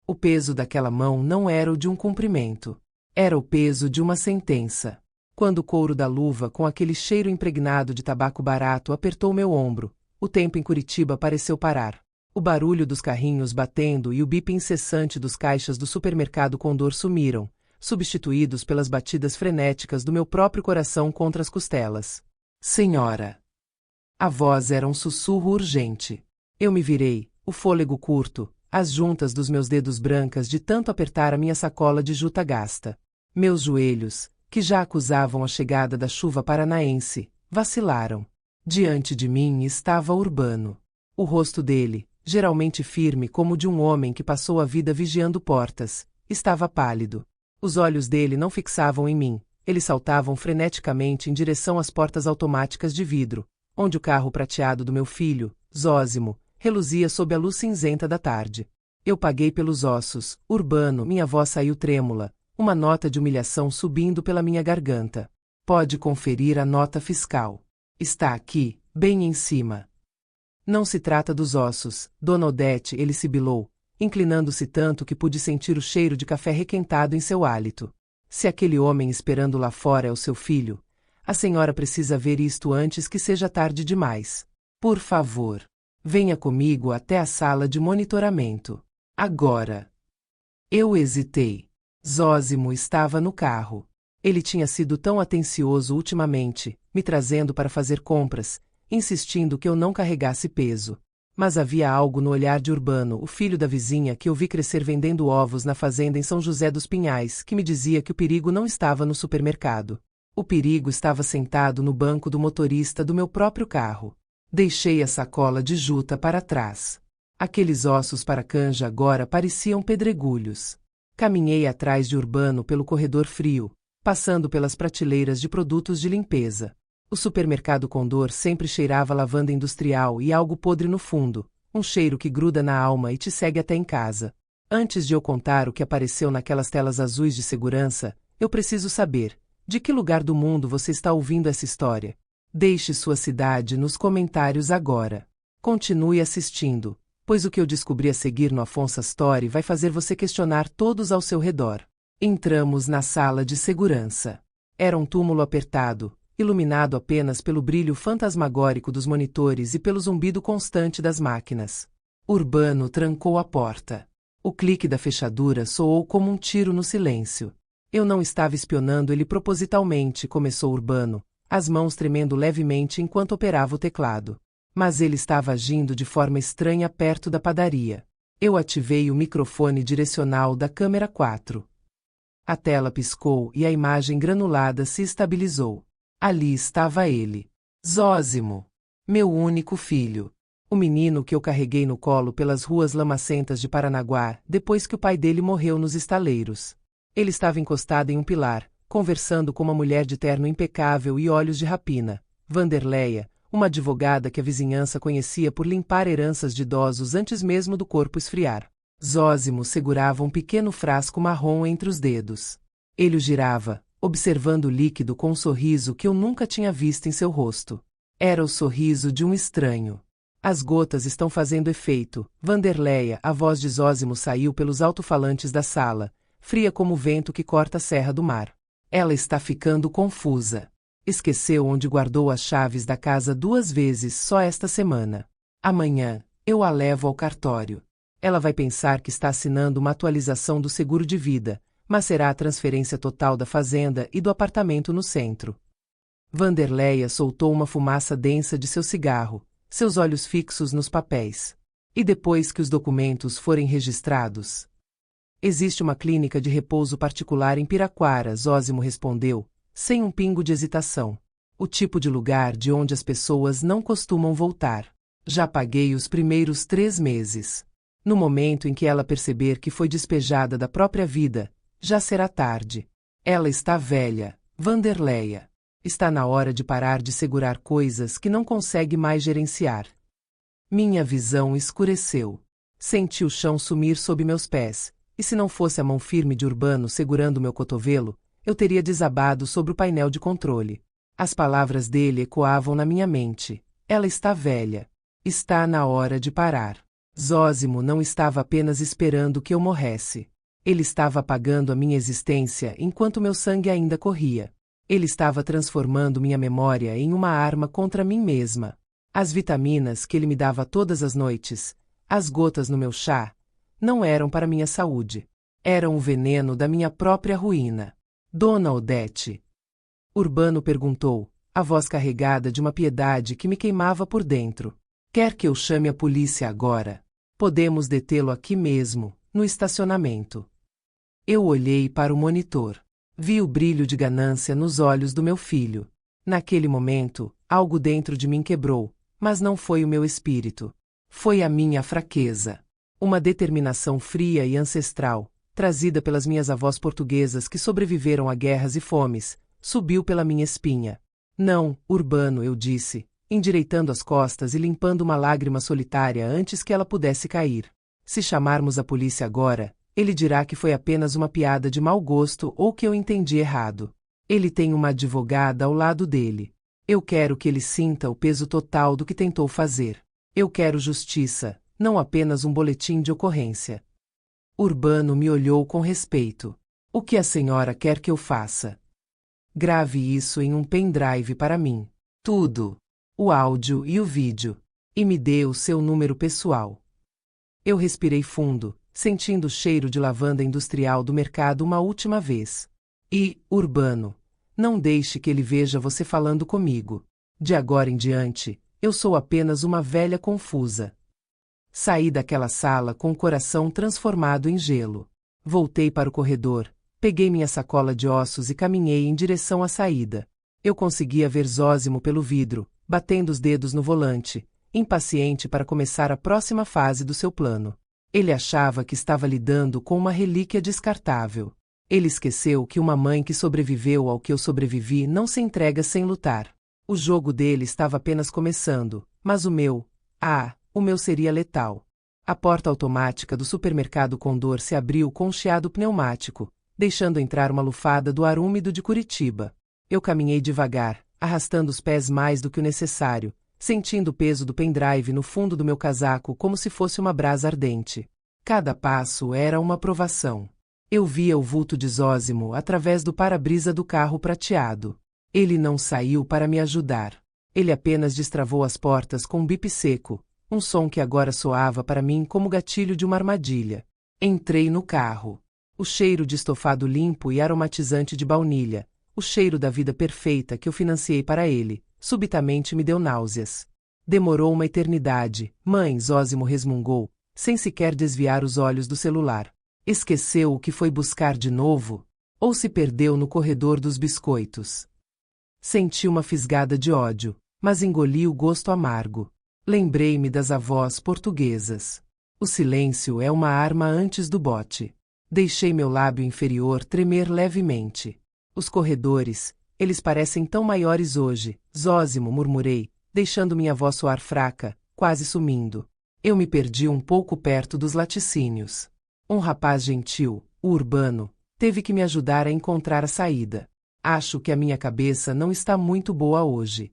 O peso daquela mão não era o de um cumprimento. Era o peso de uma sentença. Quando o couro da luva com aquele cheiro impregnado de tabaco barato apertou meu ombro, o tempo em Curitiba pareceu parar. O barulho dos carrinhos batendo e o bip incessante dos caixas do supermercado Condor sumiram, substituídos pelas batidas frenéticas do meu próprio coração contra as costelas. Senhora! A voz era um sussurro urgente. Eu me virei, o fôlego curto, as juntas dos meus dedos brancas de tanto apertar a minha sacola de juta gasta. Meus joelhos, que já acusavam a chegada da chuva paranaense, vacilaram. Diante de mim estava Urbano. O rosto dele, geralmente firme como o de um homem que passou a vida vigiando portas, estava pálido. Os olhos dele não fixavam em mim, eles saltavam freneticamente em direção às portas automáticas de vidro, onde o carro prateado do meu filho, Zósimo, reluzia sob a luz cinzenta da tarde. Eu paguei pelos ossos, Urbano, minha voz saiu trêmula, uma nota de humilhação subindo pela minha garganta. Pode conferir a nota fiscal. Está aqui, bem em cima. Não se trata dos ossos, Dona Odete, ele sibilou, inclinando-se tanto que pude sentir o cheiro de café requentado em seu hálito. Se aquele homem esperando lá fora é o seu filho, a senhora precisa ver isto antes que seja tarde demais. Por favor, venha comigo até a sala de monitoramento. Agora. Eu hesitei. Zósimo estava no carro. Ele tinha sido tão atencioso ultimamente, me trazendo para fazer compras, insistindo que eu não carregasse peso. Mas havia algo no olhar de Urbano, o filho da vizinha que eu vi crescer vendendo ovos na fazenda em São José dos Pinhais, que me dizia que o perigo não estava no supermercado. O perigo estava sentado no banco do motorista do meu próprio carro. Deixei a sacola de juta para trás. Aqueles ossos para canja agora pareciam pedregulhos. Caminhei atrás de Urbano pelo corredor frio, passando pelas prateleiras de produtos de limpeza. O supermercado Condor sempre cheirava lavanda industrial e algo podre no fundo, um cheiro que gruda na alma e te segue até em casa. Antes de eu contar o que apareceu naquelas telas azuis de segurança, eu preciso saber, de que lugar do mundo você está ouvindo essa história? Deixe sua cidade nos comentários agora. Continue assistindo, pois o que eu descobri a seguir no Afonso Story vai fazer você questionar todos ao seu redor. Entramos na sala de segurança. Era um túmulo apertado, iluminado apenas pelo brilho fantasmagórico dos monitores e pelo zumbido constante das máquinas. Urbano trancou a porta. O clique da fechadura soou como um tiro no silêncio. Eu não estava espionando ele propositalmente, começou Urbano, as mãos tremendo levemente enquanto operava o teclado. Mas ele estava agindo de forma estranha perto da padaria. Eu ativei o microfone direcional da câmera 4. A tela piscou e a imagem granulada se estabilizou. Ali estava ele. Zósimo. Meu único filho. O menino que eu carreguei no colo pelas ruas lamacentas de Paranaguá, depois que o pai dele morreu nos estaleiros. Ele estava encostado em um pilar, conversando com uma mulher de terno impecável e olhos de rapina, Vanderleia, uma advogada que a vizinhança conhecia por limpar heranças de idosos antes mesmo do corpo esfriar. Zósimo segurava um pequeno frasco marrom entre os dedos. Ele o girava, observando o líquido com um sorriso que eu nunca tinha visto em seu rosto. Era o sorriso de um estranho. As gotas estão fazendo efeito. Vanderleia, a voz de Zósimo saiu pelos alto-falantes da sala, fria como o vento que corta a serra do mar. Ela está ficando confusa. Esqueceu onde guardou as chaves da casa 2 vezes só esta semana. Amanhã, eu a levo ao cartório. Ela vai pensar que está assinando uma atualização do seguro de vida, mas será a transferência total da fazenda e do apartamento no centro. Vanderleia soltou uma fumaça densa de seu cigarro, seus olhos fixos nos papéis. E depois que os documentos forem registrados? Existe uma clínica de repouso particular em Piraquara, Zósimo respondeu, sem um pingo de hesitação. O tipo de lugar de onde as pessoas não costumam voltar. Já paguei os primeiros 3 meses. No momento em que ela perceber que foi despejada da própria vida, já será tarde. Ela está velha, Vanderleia. Está na hora de parar de segurar coisas que não consegue mais gerenciar. Minha visão escureceu. Senti o chão sumir sob meus pés, e se não fosse a mão firme de Urbano segurando meu cotovelo, eu teria desabado sobre o painel de controle. As palavras dele ecoavam na minha mente. Ela está velha. Está na hora de parar. Zósimo não estava apenas esperando que eu morresse. Ele estava apagando a minha existência enquanto meu sangue ainda corria. Ele estava transformando minha memória em uma arma contra mim mesma. As vitaminas que ele me dava todas as noites, as gotas no meu chá, não eram para minha saúde. Eram o veneno da minha própria ruína. Dona Odete. Urbano perguntou, a voz carregada de uma piedade que me queimava por dentro. Quer que eu chame a polícia agora? Podemos detê-lo aqui mesmo, no estacionamento. Eu olhei para o monitor. Vi o brilho de ganância nos olhos do meu filho. Naquele momento, algo dentro de mim quebrou, mas não foi o meu espírito. Foi a minha fraqueza. Uma determinação fria e ancestral, trazida pelas minhas avós portuguesas que sobreviveram a guerras e fomes, subiu pela minha espinha. Não, Urbano, eu disse, endireitando as costas e limpando uma lágrima solitária antes que ela pudesse cair. Se chamarmos a polícia agora, ele dirá que foi apenas uma piada de mau gosto ou que eu entendi errado. Ele tem uma advogada ao lado dele. Eu quero que ele sinta o peso total do que tentou fazer. Eu quero justiça, não apenas um boletim de ocorrência. Urbano me olhou com respeito. O que a senhora quer que eu faça? Grave isso em um pendrive para mim. Tudo. O áudio e o vídeo. E me dê o seu número pessoal. Eu respirei fundo, sentindo o cheiro de lavanda industrial do mercado uma última vez. E, Urbano, não deixe que ele veja você falando comigo. De agora em diante, eu sou apenas uma velha confusa. Saí daquela sala com o coração transformado em gelo. Voltei para o corredor, peguei minha sacola de ossos e caminhei em direção à saída. Eu conseguia ver Zósimo pelo vidro, batendo os dedos no volante, impaciente para começar a próxima fase do seu plano. Ele achava que estava lidando com uma relíquia descartável. Ele esqueceu que uma mãe que sobreviveu ao que eu sobrevivi não se entrega sem lutar. O jogo dele estava apenas começando, mas o meu seria letal. A porta automática do supermercado Condor se abriu com um chiado pneumático, deixando entrar uma lufada do ar úmido de Curitiba. Eu caminhei devagar, arrastando os pés mais do que o necessário, sentindo o peso do pendrive no fundo do meu casaco como se fosse uma brasa ardente. Cada passo era uma provação. Eu via o vulto de Zósimo através do para-brisa do carro prateado. Ele não saiu para me ajudar. Ele apenas destravou as portas com um bip seco, um som que agora soava para mim como o gatilho de uma armadilha. Entrei no carro. O cheiro de estofado limpo e aromatizante de baunilha, o cheiro da vida perfeita que eu financiei para ele, subitamente me deu náuseas. Demorou uma eternidade, mãe, Zósimo resmungou, sem sequer desviar os olhos do celular. Esqueceu o que foi buscar de novo? Ou se perdeu no corredor dos biscoitos? Senti uma fisgada de ódio, mas engoli o gosto amargo. Lembrei-me das avós portuguesas. O silêncio é uma arma antes do bote. Deixei meu lábio inferior tremer levemente. Os corredores, eles parecem tão maiores hoje, Zósimo, murmurei, deixando minha voz soar fraca, quase sumindo. Eu me perdi um pouco perto dos laticínios. Um rapaz gentil, o Urbano, teve que me ajudar a encontrar a saída. Acho que a minha cabeça não está muito boa hoje.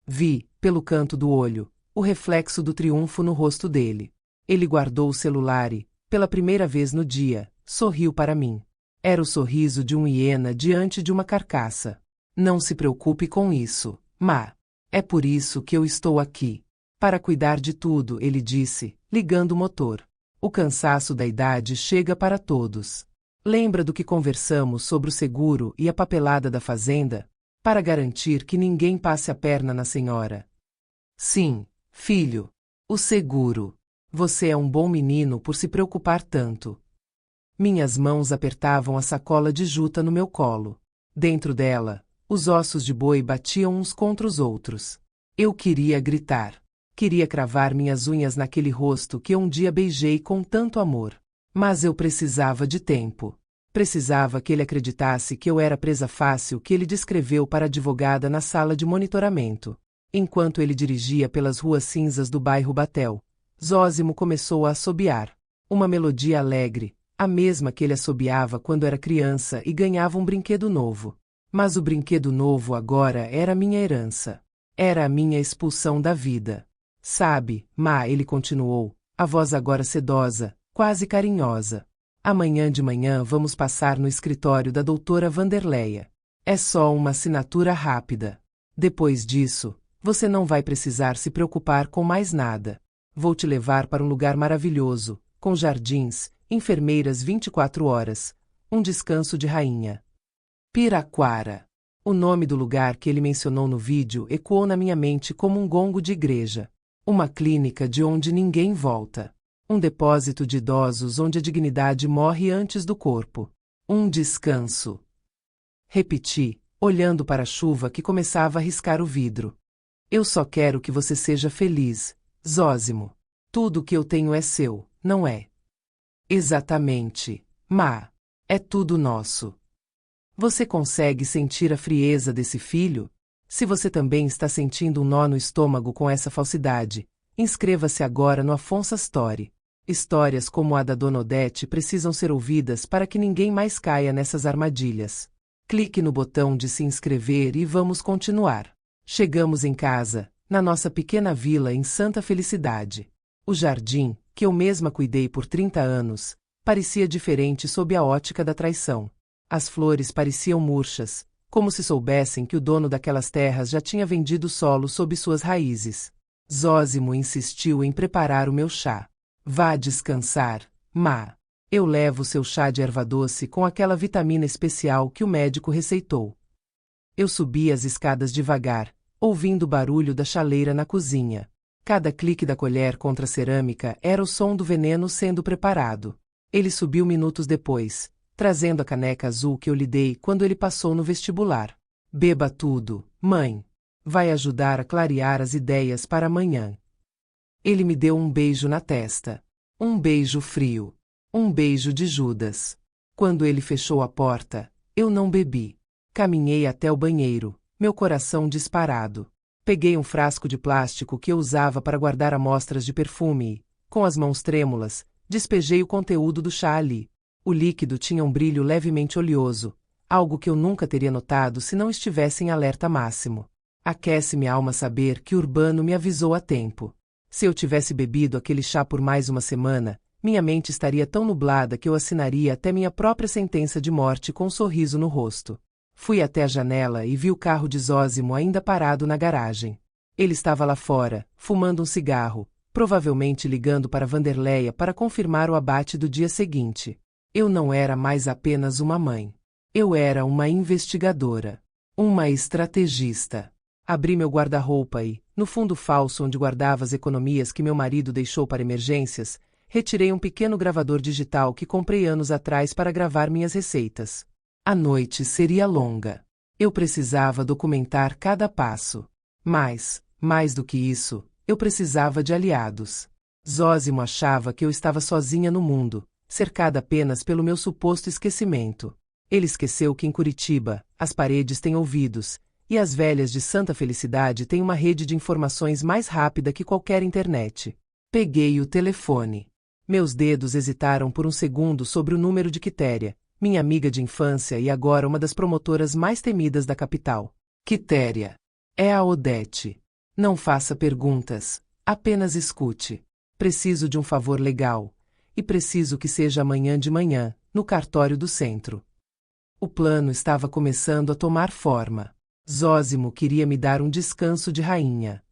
Vi, pelo canto do olho, o reflexo do triunfo no rosto dele. Ele guardou o celular e, pela primeira vez no dia, sorriu para mim. Era o sorriso de um hiena diante de uma carcaça. Não se preocupe com isso, Ma. É por isso que eu estou aqui. Para cuidar de tudo, ele disse, ligando o motor. O cansaço da idade chega para todos. Lembra do que conversamos sobre o seguro e a papelada da fazenda? Para garantir que ninguém passe a perna na senhora. Sim, filho. O seguro. Você é um bom menino por se preocupar tanto. Minhas mãos apertavam a sacola de juta no meu colo. Dentro dela, os ossos de boi batiam uns contra os outros. Eu queria gritar. Queria cravar minhas unhas naquele rosto que eu um dia beijei com tanto amor. Mas eu precisava de tempo. Precisava que ele acreditasse que eu era presa fácil que ele descreveu para a advogada na sala de monitoramento. Enquanto ele dirigia pelas ruas cinzas do bairro Batel, Zósimo começou a assobiar. Uma melodia alegre, a mesma que ele assobiava quando era criança e ganhava um brinquedo novo. Mas o brinquedo novo agora era minha herança. Era a minha expulsão da vida. Sabe, Ma, ele continuou, A voz agora sedosa, quase carinhosa. Amanhã de manhã vamos passar no escritório da doutora Vanderleia. É só uma assinatura rápida. Depois disso, você não vai precisar se preocupar com mais nada. Vou te levar para um lugar maravilhoso, com jardins, enfermeiras 24 horas, um descanso de rainha. Piraquara. O nome do lugar que ele mencionou no vídeo ecoou na minha mente como um gongo de igreja. Uma clínica de onde ninguém volta. Um depósito de idosos onde a dignidade morre antes do corpo. Um descanso. Repeti, olhando para a chuva que começava a riscar o vidro. Eu só quero que você seja feliz, Zósimo. Tudo o que eu tenho é seu, não é? Exatamente, Ma. É tudo nosso. Você consegue sentir a frieza desse filho? Se você também está sentindo um nó no estômago com essa falsidade, inscreva-se agora no Afonso Story. Histórias como a da Dona Odete precisam ser ouvidas para que ninguém mais caia nessas armadilhas. Clique no botão de se inscrever e vamos continuar. Chegamos em casa, na nossa pequena vila em Santa Felicidade. O jardim, que eu mesma cuidei por 30 anos, parecia diferente sob a ótica da traição. As flores pareciam murchas, como se soubessem que o dono daquelas terras já tinha vendido o solo sob suas raízes. Zósimo insistiu em preparar o meu chá. Vá descansar, Ma. Eu levo seu chá de erva doce com aquela vitamina especial que o médico receitou. Eu subi as escadas devagar, ouvindo o barulho da chaleira na cozinha. Cada clique da colher contra a cerâmica era o som do veneno sendo preparado. Ele subiu minutos depois, trazendo a caneca azul que eu lhe dei quando ele passou no vestibular. Beba tudo, mãe. Vai ajudar a clarear as ideias para amanhã. Ele me deu um beijo na testa. Um beijo frio. Um beijo de Judas. Quando ele fechou a porta, eu não bebi. Caminhei até o banheiro, meu coração disparado. Peguei um frasco de plástico que eu usava para guardar amostras de perfume e, com as mãos trêmulas, despejei o conteúdo do chá ali. O líquido tinha um brilho levemente oleoso, algo que eu nunca teria notado se não estivesse em alerta máximo. Aquece-me a alma saber que Urbano me avisou a tempo. Se eu tivesse bebido aquele chá por mais uma semana, minha mente estaria tão nublada que eu assinaria até minha própria sentença de morte com um sorriso no rosto. Fui até a janela e vi o carro de Zósimo ainda parado na garagem. Ele estava lá fora, fumando um cigarro, provavelmente ligando para Vanderleia para confirmar o abate do dia seguinte. Eu não era mais apenas uma mãe. Eu era uma investigadora. Uma estrategista. Abri meu guarda-roupa e, no fundo falso onde guardava as economias que meu marido deixou para emergências, retirei um pequeno gravador digital que comprei anos atrás para gravar minhas receitas. A noite seria longa. Eu precisava documentar cada passo. Mas, mais do que isso, eu precisava de aliados. Zósimo achava que eu estava sozinha no mundo, cercada apenas pelo meu suposto esquecimento. Ele esqueceu que em Curitiba, as paredes têm ouvidos, e as velhas de Santa Felicidade têm uma rede de informações mais rápida que qualquer internet. Peguei o telefone. Meus dedos hesitaram por um segundo sobre o número de Quitéria, minha amiga de infância e agora uma das promotoras mais temidas da capital. Quitéria. É a Odete. Não faça perguntas, apenas escute. Preciso de um favor legal. E preciso que seja amanhã de manhã, no cartório do centro. O plano estava começando a tomar forma. Zósimo queria me dar um descanso de rainha.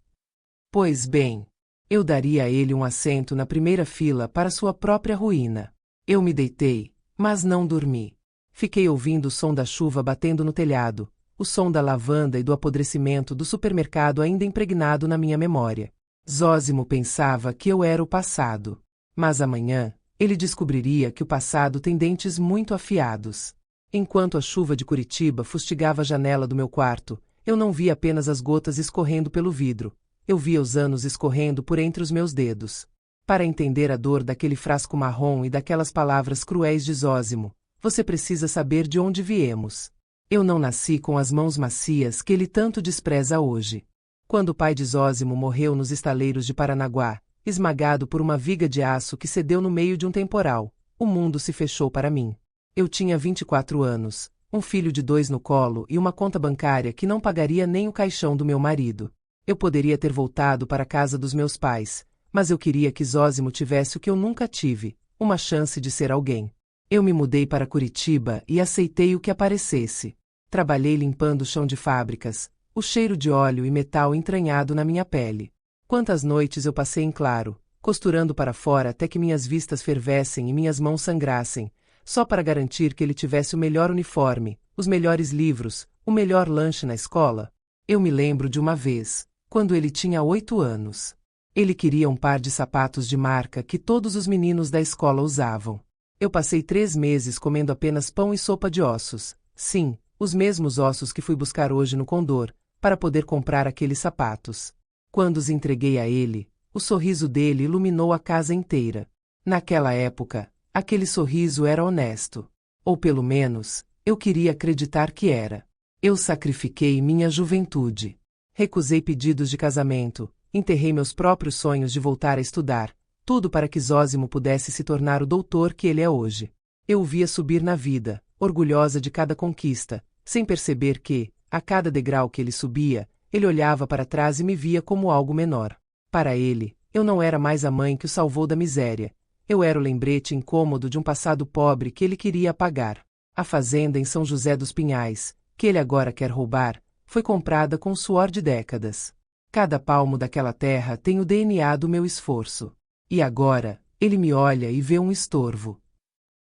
Pois bem, eu daria a ele um assento na primeira fila para sua própria ruína. Eu me deitei, mas não dormi. Fiquei ouvindo o som da chuva batendo no telhado, o som da lavanda e do apodrecimento do supermercado ainda impregnado na minha memória. Zósimo pensava que eu era o passado. Mas amanhã, ele descobriria que o passado tem dentes muito afiados. Enquanto a chuva de Curitiba fustigava a janela do meu quarto, eu não via apenas as gotas escorrendo pelo vidro, eu via os anos escorrendo por entre os meus dedos. Para entender a dor daquele frasco marrom e daquelas palavras cruéis de Zósimo, você precisa saber de onde viemos. Eu não nasci com as mãos macias que ele tanto despreza hoje. Quando o pai de Zósimo morreu nos estaleiros de Paranaguá, esmagado por uma viga de aço que cedeu no meio de um temporal, o mundo se fechou para mim. Eu tinha 24 anos, um filho de 2 no colo e uma conta bancária que não pagaria nem o caixão do meu marido. Eu poderia ter voltado para a casa dos meus pais, Mas eu queria que Zósimo tivesse o que eu nunca tive, uma chance de ser alguém. Eu me mudei para Curitiba e aceitei o que aparecesse. Trabalhei limpando o chão de fábricas, o cheiro de óleo e metal entranhado na minha pele. Quantas noites eu passei em claro, costurando para fora até que minhas vistas fervessem e minhas mãos sangrassem, só para garantir que ele tivesse o melhor uniforme, os melhores livros, o melhor lanche na escola. Eu me lembro de uma vez, quando ele tinha 8 anos. Ele queria um par de sapatos de marca que todos os meninos da escola usavam. Eu passei 3 meses comendo apenas pão e sopa de ossos, sim, os mesmos ossos que fui buscar hoje no Condor, para poder comprar aqueles sapatos. Quando os entreguei a ele, o sorriso dele iluminou a casa inteira. Naquela época, aquele sorriso era honesto. Ou pelo menos, eu queria acreditar que era. Eu sacrifiquei minha juventude. Recusei pedidos de casamento, enterrei meus próprios sonhos de voltar a estudar, tudo para que Zósimo pudesse se tornar o doutor que ele é hoje. Eu o via subir na vida, orgulhosa de cada conquista, sem perceber que, a cada degrau que ele subia, ele olhava para trás e me via como algo menor. Para ele, eu não era mais a mãe que o salvou da miséria. Eu era o lembrete incômodo de um passado pobre que ele queria apagar. A fazenda em São José dos Pinhais, que ele agora quer roubar, foi comprada com suor de décadas. Cada palmo daquela terra tem o DNA do meu esforço. E agora, ele me olha e vê um estorvo.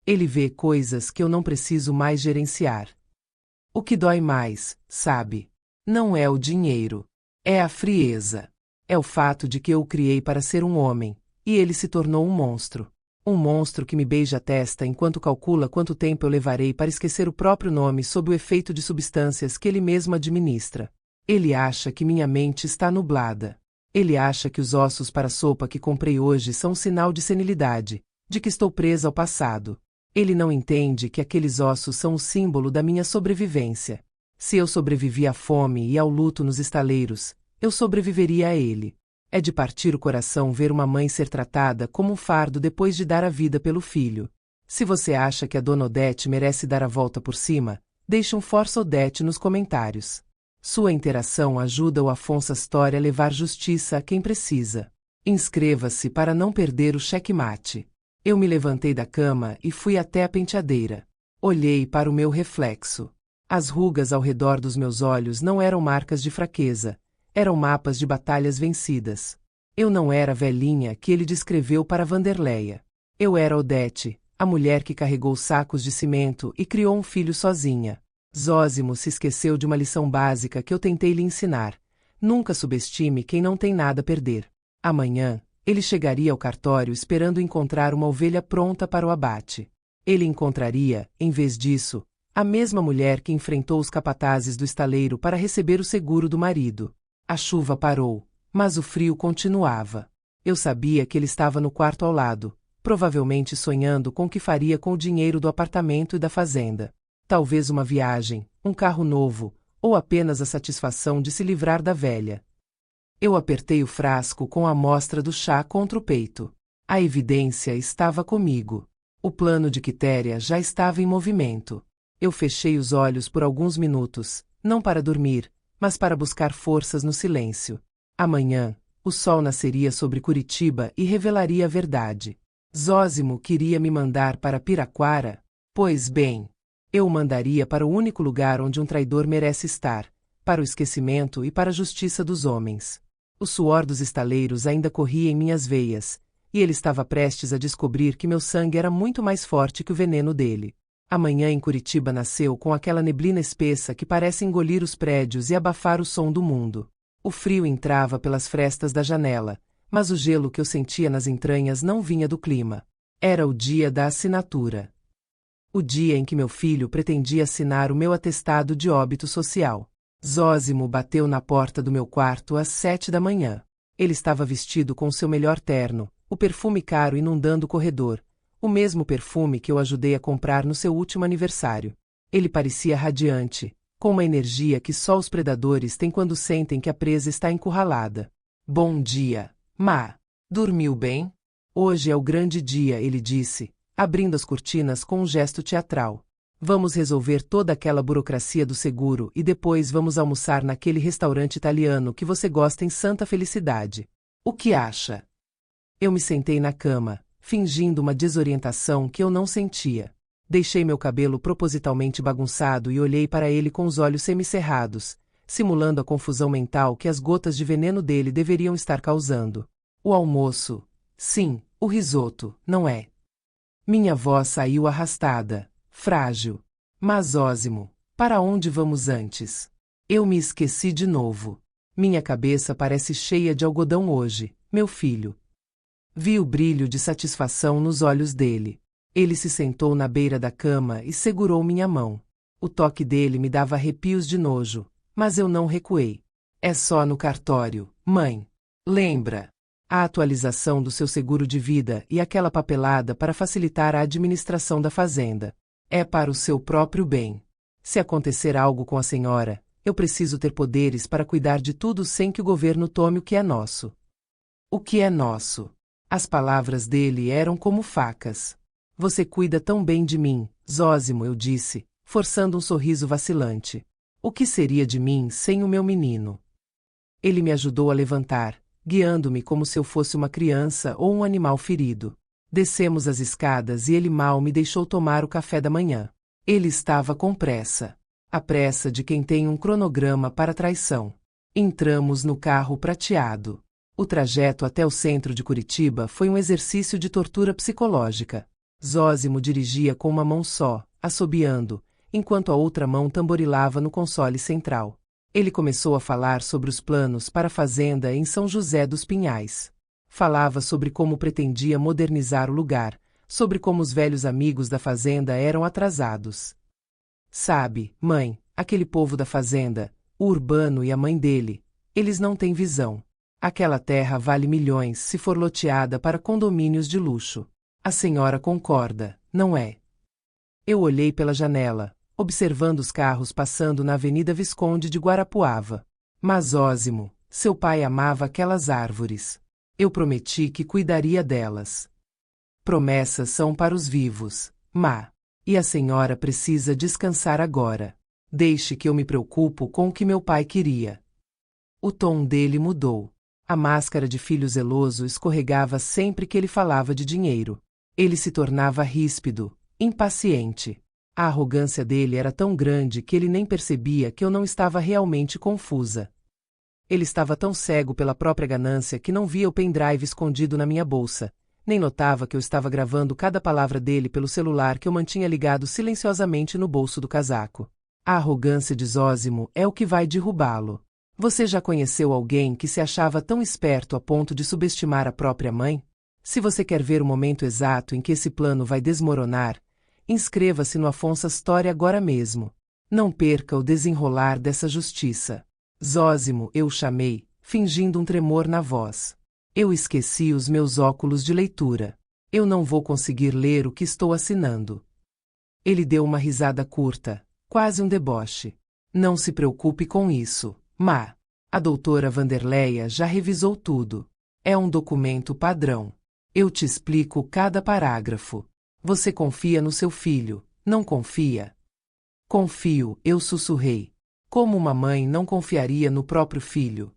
Ele vê coisas que eu não preciso mais gerenciar. O que dói mais, sabe? Não é o dinheiro. É a frieza. É o fato de que eu o criei para ser um homem, e ele se tornou um monstro. Um monstro que me beija a testa enquanto calcula quanto tempo eu levarei para esquecer o próprio nome sob o efeito de substâncias que ele mesmo administra. Ele acha que minha mente está nublada. Ele acha que os ossos para a sopa que comprei hoje são um sinal de senilidade, de que estou presa ao passado. Ele não entende que aqueles ossos são o símbolo da minha sobrevivência. Se eu sobrevivi à fome e ao luto nos estaleiros, eu sobreviveria a ele. É de partir o coração ver uma mãe ser tratada como um fardo depois de dar a vida pelo filho. Se você acha que a Dona Odete merece dar a volta por cima, deixe um Força Odete nos comentários. Sua interação ajuda o Afonso Astori a levar justiça a quem precisa. Inscreva-se para não perder o checkmate. Eu me levantei da cama e fui até a penteadeira. Olhei para o meu reflexo. As rugas ao redor dos meus olhos não eram marcas de fraqueza, eram mapas de batalhas vencidas. Eu não era a velhinha que ele descreveu para Vanderleia. Eu era Odete, a mulher que carregou sacos de cimento e criou um filho sozinha. Zósimo se esqueceu de uma lição básica que eu tentei lhe ensinar. Nunca subestime quem não tem nada a perder. Amanhã, ele chegaria ao cartório esperando encontrar uma ovelha pronta para o abate. Ele encontraria, em vez disso, a mesma mulher que enfrentou os capatazes do estaleiro para receber o seguro do marido. A chuva parou, mas o frio continuava. Eu sabia que ele estava no quarto ao lado, provavelmente sonhando com o que faria com o dinheiro do apartamento e da fazenda. Talvez uma viagem, um carro novo, ou apenas a satisfação de se livrar da velha. Eu apertei o frasco com a amostra do chá contra o peito. A evidência estava comigo. O plano de Quitéria já estava em movimento. Eu fechei os olhos por alguns minutos, não para dormir, mas para buscar forças no silêncio. Amanhã, o sol nasceria sobre Curitiba e revelaria a verdade. Zósimo queria me mandar para Piraquara? Pois bem, eu o mandaria para o único lugar onde um traidor merece estar, para o esquecimento e para a justiça dos homens. O suor dos estaleiros ainda corria em minhas veias, e ele estava prestes a descobrir que meu sangue era muito mais forte que o veneno dele. Amanhã em Curitiba nasceu com aquela neblina espessa que parece engolir os prédios e abafar o som do mundo. O frio entrava pelas frestas da janela, mas o gelo que eu sentia nas entranhas não vinha do clima. Era o dia da assinatura. O dia em que meu filho pretendia assinar o meu atestado de óbito social. Zósimo bateu na porta do meu quarto às 7 da manhã. Ele estava vestido com seu melhor terno, o perfume caro inundando o corredor, o mesmo perfume que eu ajudei a comprar no seu último aniversário. Ele parecia radiante, com uma energia que só os predadores têm quando sentem que a presa está encurralada. Bom dia, Ma. Dormiu bem? Hoje é o grande dia, ele disse, abrindo as cortinas com um gesto teatral. Vamos resolver toda aquela burocracia do seguro e depois vamos almoçar naquele restaurante italiano que você gosta em Santa Felicidade. O que acha? Eu me sentei na cama, fingindo uma desorientação que eu não sentia. Deixei meu cabelo propositalmente bagunçado e olhei para ele com os olhos semicerrados, simulando a confusão mental que as gotas de veneno dele deveriam estar causando. O almoço. Sim, o risoto, não é? Minha voz saiu arrastada, frágil. Mas Zósimo, para onde vamos antes? Eu me esqueci de novo. Minha cabeça parece cheia de algodão hoje, meu filho. Vi o brilho de satisfação nos olhos dele. Ele se sentou na beira da cama e segurou minha mão. O toque dele me dava arrepios de nojo, mas eu não recuei. É só no cartório, mãe. Lembra? A atualização do seu seguro de vida e aquela papelada para facilitar a administração da fazenda. É para o seu próprio bem. Se acontecer algo com a senhora, eu preciso ter poderes para cuidar de tudo sem que o governo tome o que é nosso. O que é nosso? As palavras dele eram como facas. Você cuida tão bem de mim, Zósimo, eu disse, forçando um sorriso vacilante. O que seria de mim sem o meu menino? Ele me ajudou a levantar, guiando-me como se eu fosse uma criança ou um animal ferido. Descemos as escadas e ele mal me deixou tomar o café da manhã. Ele estava com pressa. A pressa de quem tem um cronograma para traição. Entramos no carro prateado. O trajeto até o centro de Curitiba foi um exercício de tortura psicológica. Zósimo dirigia com uma mão só, assobiando, enquanto a outra mão tamborilava no console central. Ele começou a falar sobre os planos para a fazenda em São José dos Pinhais. Falava sobre como pretendia modernizar o lugar, sobre como os velhos amigos da fazenda eram atrasados. Sabe, mãe, aquele povo da fazenda, o Urbano e a mãe dele, eles não têm visão. Aquela terra vale milhões se for loteada para condomínios de luxo. A senhora concorda, não é? Eu olhei pela janela, observando os carros passando na Avenida Visconde de Guarapuava. Mas Zósimo, seu pai amava aquelas árvores. Eu prometi que cuidaria delas. Promessas são para os vivos, má. E a senhora precisa descansar agora. Deixe que eu me preocupo com o que meu pai queria. O tom dele mudou. A máscara de filho zeloso escorregava sempre que ele falava de dinheiro. Ele se tornava ríspido, impaciente. A arrogância dele era tão grande que ele nem percebia que eu não estava realmente confusa. Ele estava tão cego pela própria ganância que não via o pendrive escondido na minha bolsa, nem notava que eu estava gravando cada palavra dele pelo celular que eu mantinha ligado silenciosamente no bolso do casaco. A arrogância de Zósimo é o que vai derrubá-lo. Você já conheceu alguém que se achava tão esperto a ponto de subestimar a própria mãe? Se você quer ver o momento exato em que esse plano vai desmoronar, inscreva-se no Afonso Story agora mesmo. Não perca o desenrolar dessa justiça. Zósimo, eu o chamei, fingindo um tremor na voz. Eu esqueci os meus óculos de leitura. Eu não vou conseguir ler o que estou assinando. Ele deu uma risada curta, quase um deboche. Não se preocupe com isso, má. A doutora Vanderleia já revisou tudo. É um documento padrão. Eu te explico cada parágrafo. Você confia no seu filho, não confia? Confio, eu sussurrei. Como uma mãe não confiaria no próprio filho?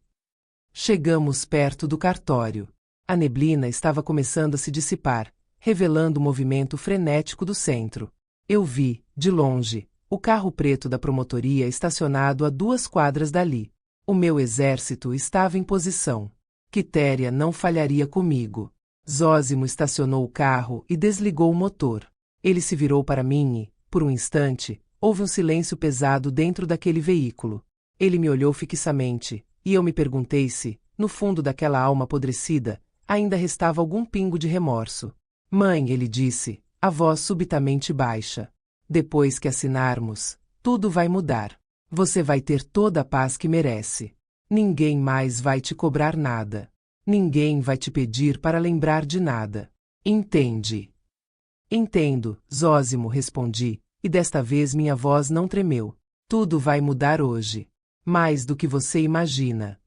Chegamos perto do cartório. A neblina estava começando a se dissipar, revelando o movimento frenético do centro. Eu vi, de longe, o carro preto da promotoria estacionado a 2 quadras dali. O meu exército estava em posição. Quitéria não falharia comigo. Zósimo estacionou o carro e desligou o motor. Ele se virou para mim e, por um instante, houve um silêncio pesado dentro daquele veículo. Ele me olhou fixamente, e eu me perguntei se, no fundo daquela alma apodrecida, ainda restava algum pingo de remorso. Mãe, ele disse, a voz subitamente baixa. Depois que assinarmos, tudo vai mudar. Você vai ter toda a paz que merece. Ninguém mais vai te cobrar nada. Ninguém vai te pedir para lembrar de nada. Entende? Entendo, Zósimo, respondi, e desta vez minha voz não tremeu. Tudo vai mudar hoje. Mais do que você imagina.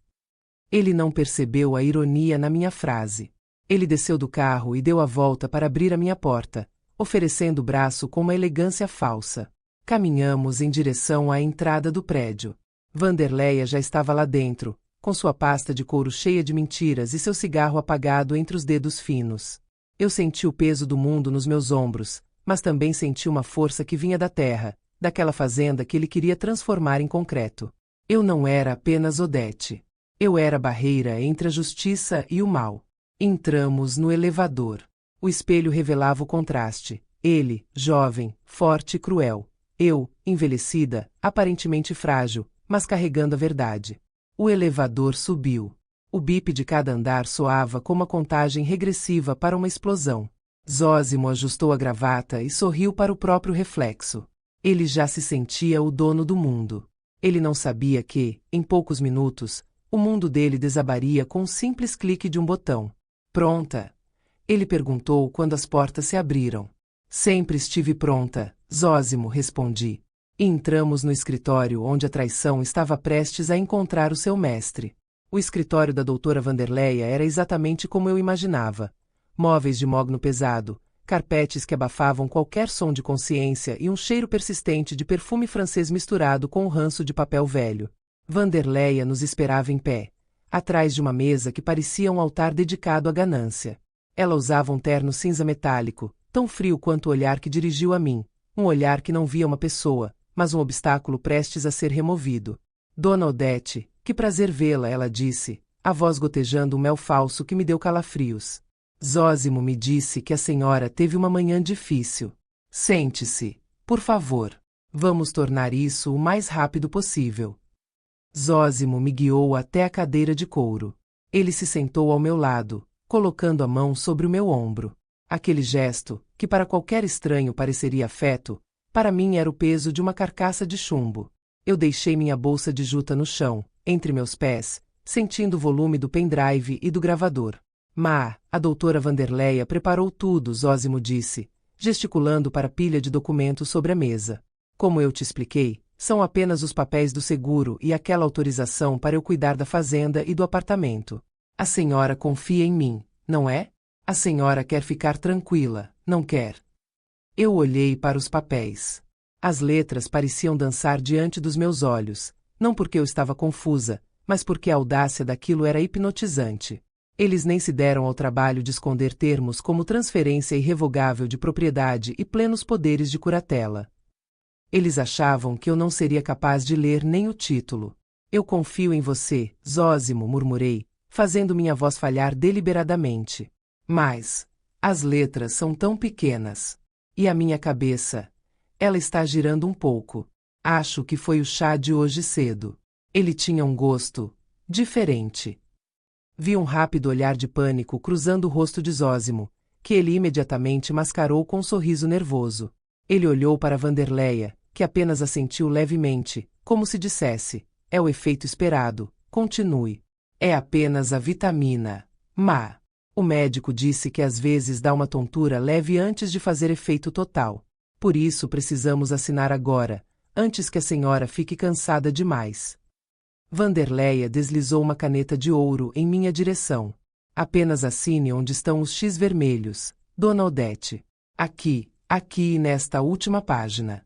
Ele não percebeu a ironia na minha frase. Ele desceu do carro e deu a volta para abrir a minha porta, oferecendo o braço com uma elegância falsa. Caminhamos em direção à entrada do prédio. Vanderleia já estava lá dentro, com sua pasta de couro cheia de mentiras e seu cigarro apagado entre os dedos finos. Eu senti o peso do mundo nos meus ombros, mas também senti uma força que vinha da terra, daquela fazenda que ele queria transformar em concreto. Eu não era apenas Odete. Eu era a barreira entre a justiça e o mal. Entramos no elevador. O espelho revelava o contraste. Ele, jovem, forte e cruel. Eu, envelhecida, aparentemente frágil, mas carregando a verdade. O elevador subiu. O bip de cada andar soava como a contagem regressiva para uma explosão. Zósimo ajustou a gravata e sorriu para o próprio reflexo. Ele já se sentia o dono do mundo. Ele não sabia que, em poucos minutos, o mundo dele desabaria com um simples clique de um botão. Pronta? Ele perguntou quando as portas se abriram. Sempre estive pronta, Zósimo, respondi. E entramos no escritório onde a traição estava prestes a encontrar o seu mestre. O escritório da doutora Vanderleia era exatamente como eu imaginava. Móveis de mogno pesado, carpetes que abafavam qualquer som de consciência e um cheiro persistente de perfume francês misturado com o ranço de papel velho. Vanderleia nos esperava em pé, atrás de uma mesa que parecia um altar dedicado à ganância. Ela usava um terno cinza metálico, tão frio quanto o olhar que dirigiu a mim, um olhar que não via uma pessoa, mas um obstáculo prestes a ser removido. Dona Odete, que prazer vê-la, ela disse, a voz gotejando um mel falso que me deu calafrios. Zósimo me disse que a senhora teve uma manhã difícil. Sente-se, por favor. Vamos tornar isso o mais rápido possível. Zósimo me guiou até a cadeira de couro. Ele se sentou ao meu lado, colocando a mão sobre o meu ombro. Aquele gesto, que para qualquer estranho pareceria afeto, para mim era o peso de uma carcaça de chumbo. Eu deixei minha bolsa de juta no chão, entre meus pés, sentindo o volume do pendrive e do gravador. A doutora Vanderleia preparou tudo, Zósimo disse, gesticulando para a pilha de documentos sobre a mesa. Como eu te expliquei, são apenas os papéis do seguro e aquela autorização para eu cuidar da fazenda e do apartamento. A senhora confia em mim, não é? A senhora quer ficar tranquila, não quer? Eu olhei para os papéis. As letras pareciam dançar diante dos meus olhos, não porque eu estava confusa, mas porque a audácia daquilo era hipnotizante. Eles nem se deram ao trabalho de esconder termos como transferência irrevogável de propriedade e plenos poderes de curatela. Eles achavam que eu não seria capaz de ler nem o título. Eu confio em você, Zósimo, murmurei, fazendo minha voz falhar deliberadamente. Mas as letras são tão pequenas. E a minha cabeça? Ela está girando um pouco. Acho que foi o chá de hoje cedo. Ele tinha um gosto diferente. Vi um rápido olhar de pânico cruzando o rosto de Zósimo, que ele imediatamente mascarou com um sorriso nervoso. Ele olhou para Vanderleia, que apenas assentiu levemente, como se dissesse, é o efeito esperado, continue. É apenas a vitamina. O médico disse que às vezes dá uma tontura leve antes de fazer efeito total. Por isso precisamos assinar agora, antes que a senhora fique cansada demais. Vanderleia deslizou uma caneta de ouro em minha direção. Apenas assine onde estão os X vermelhos, Dona Odete. Aqui e nesta última página.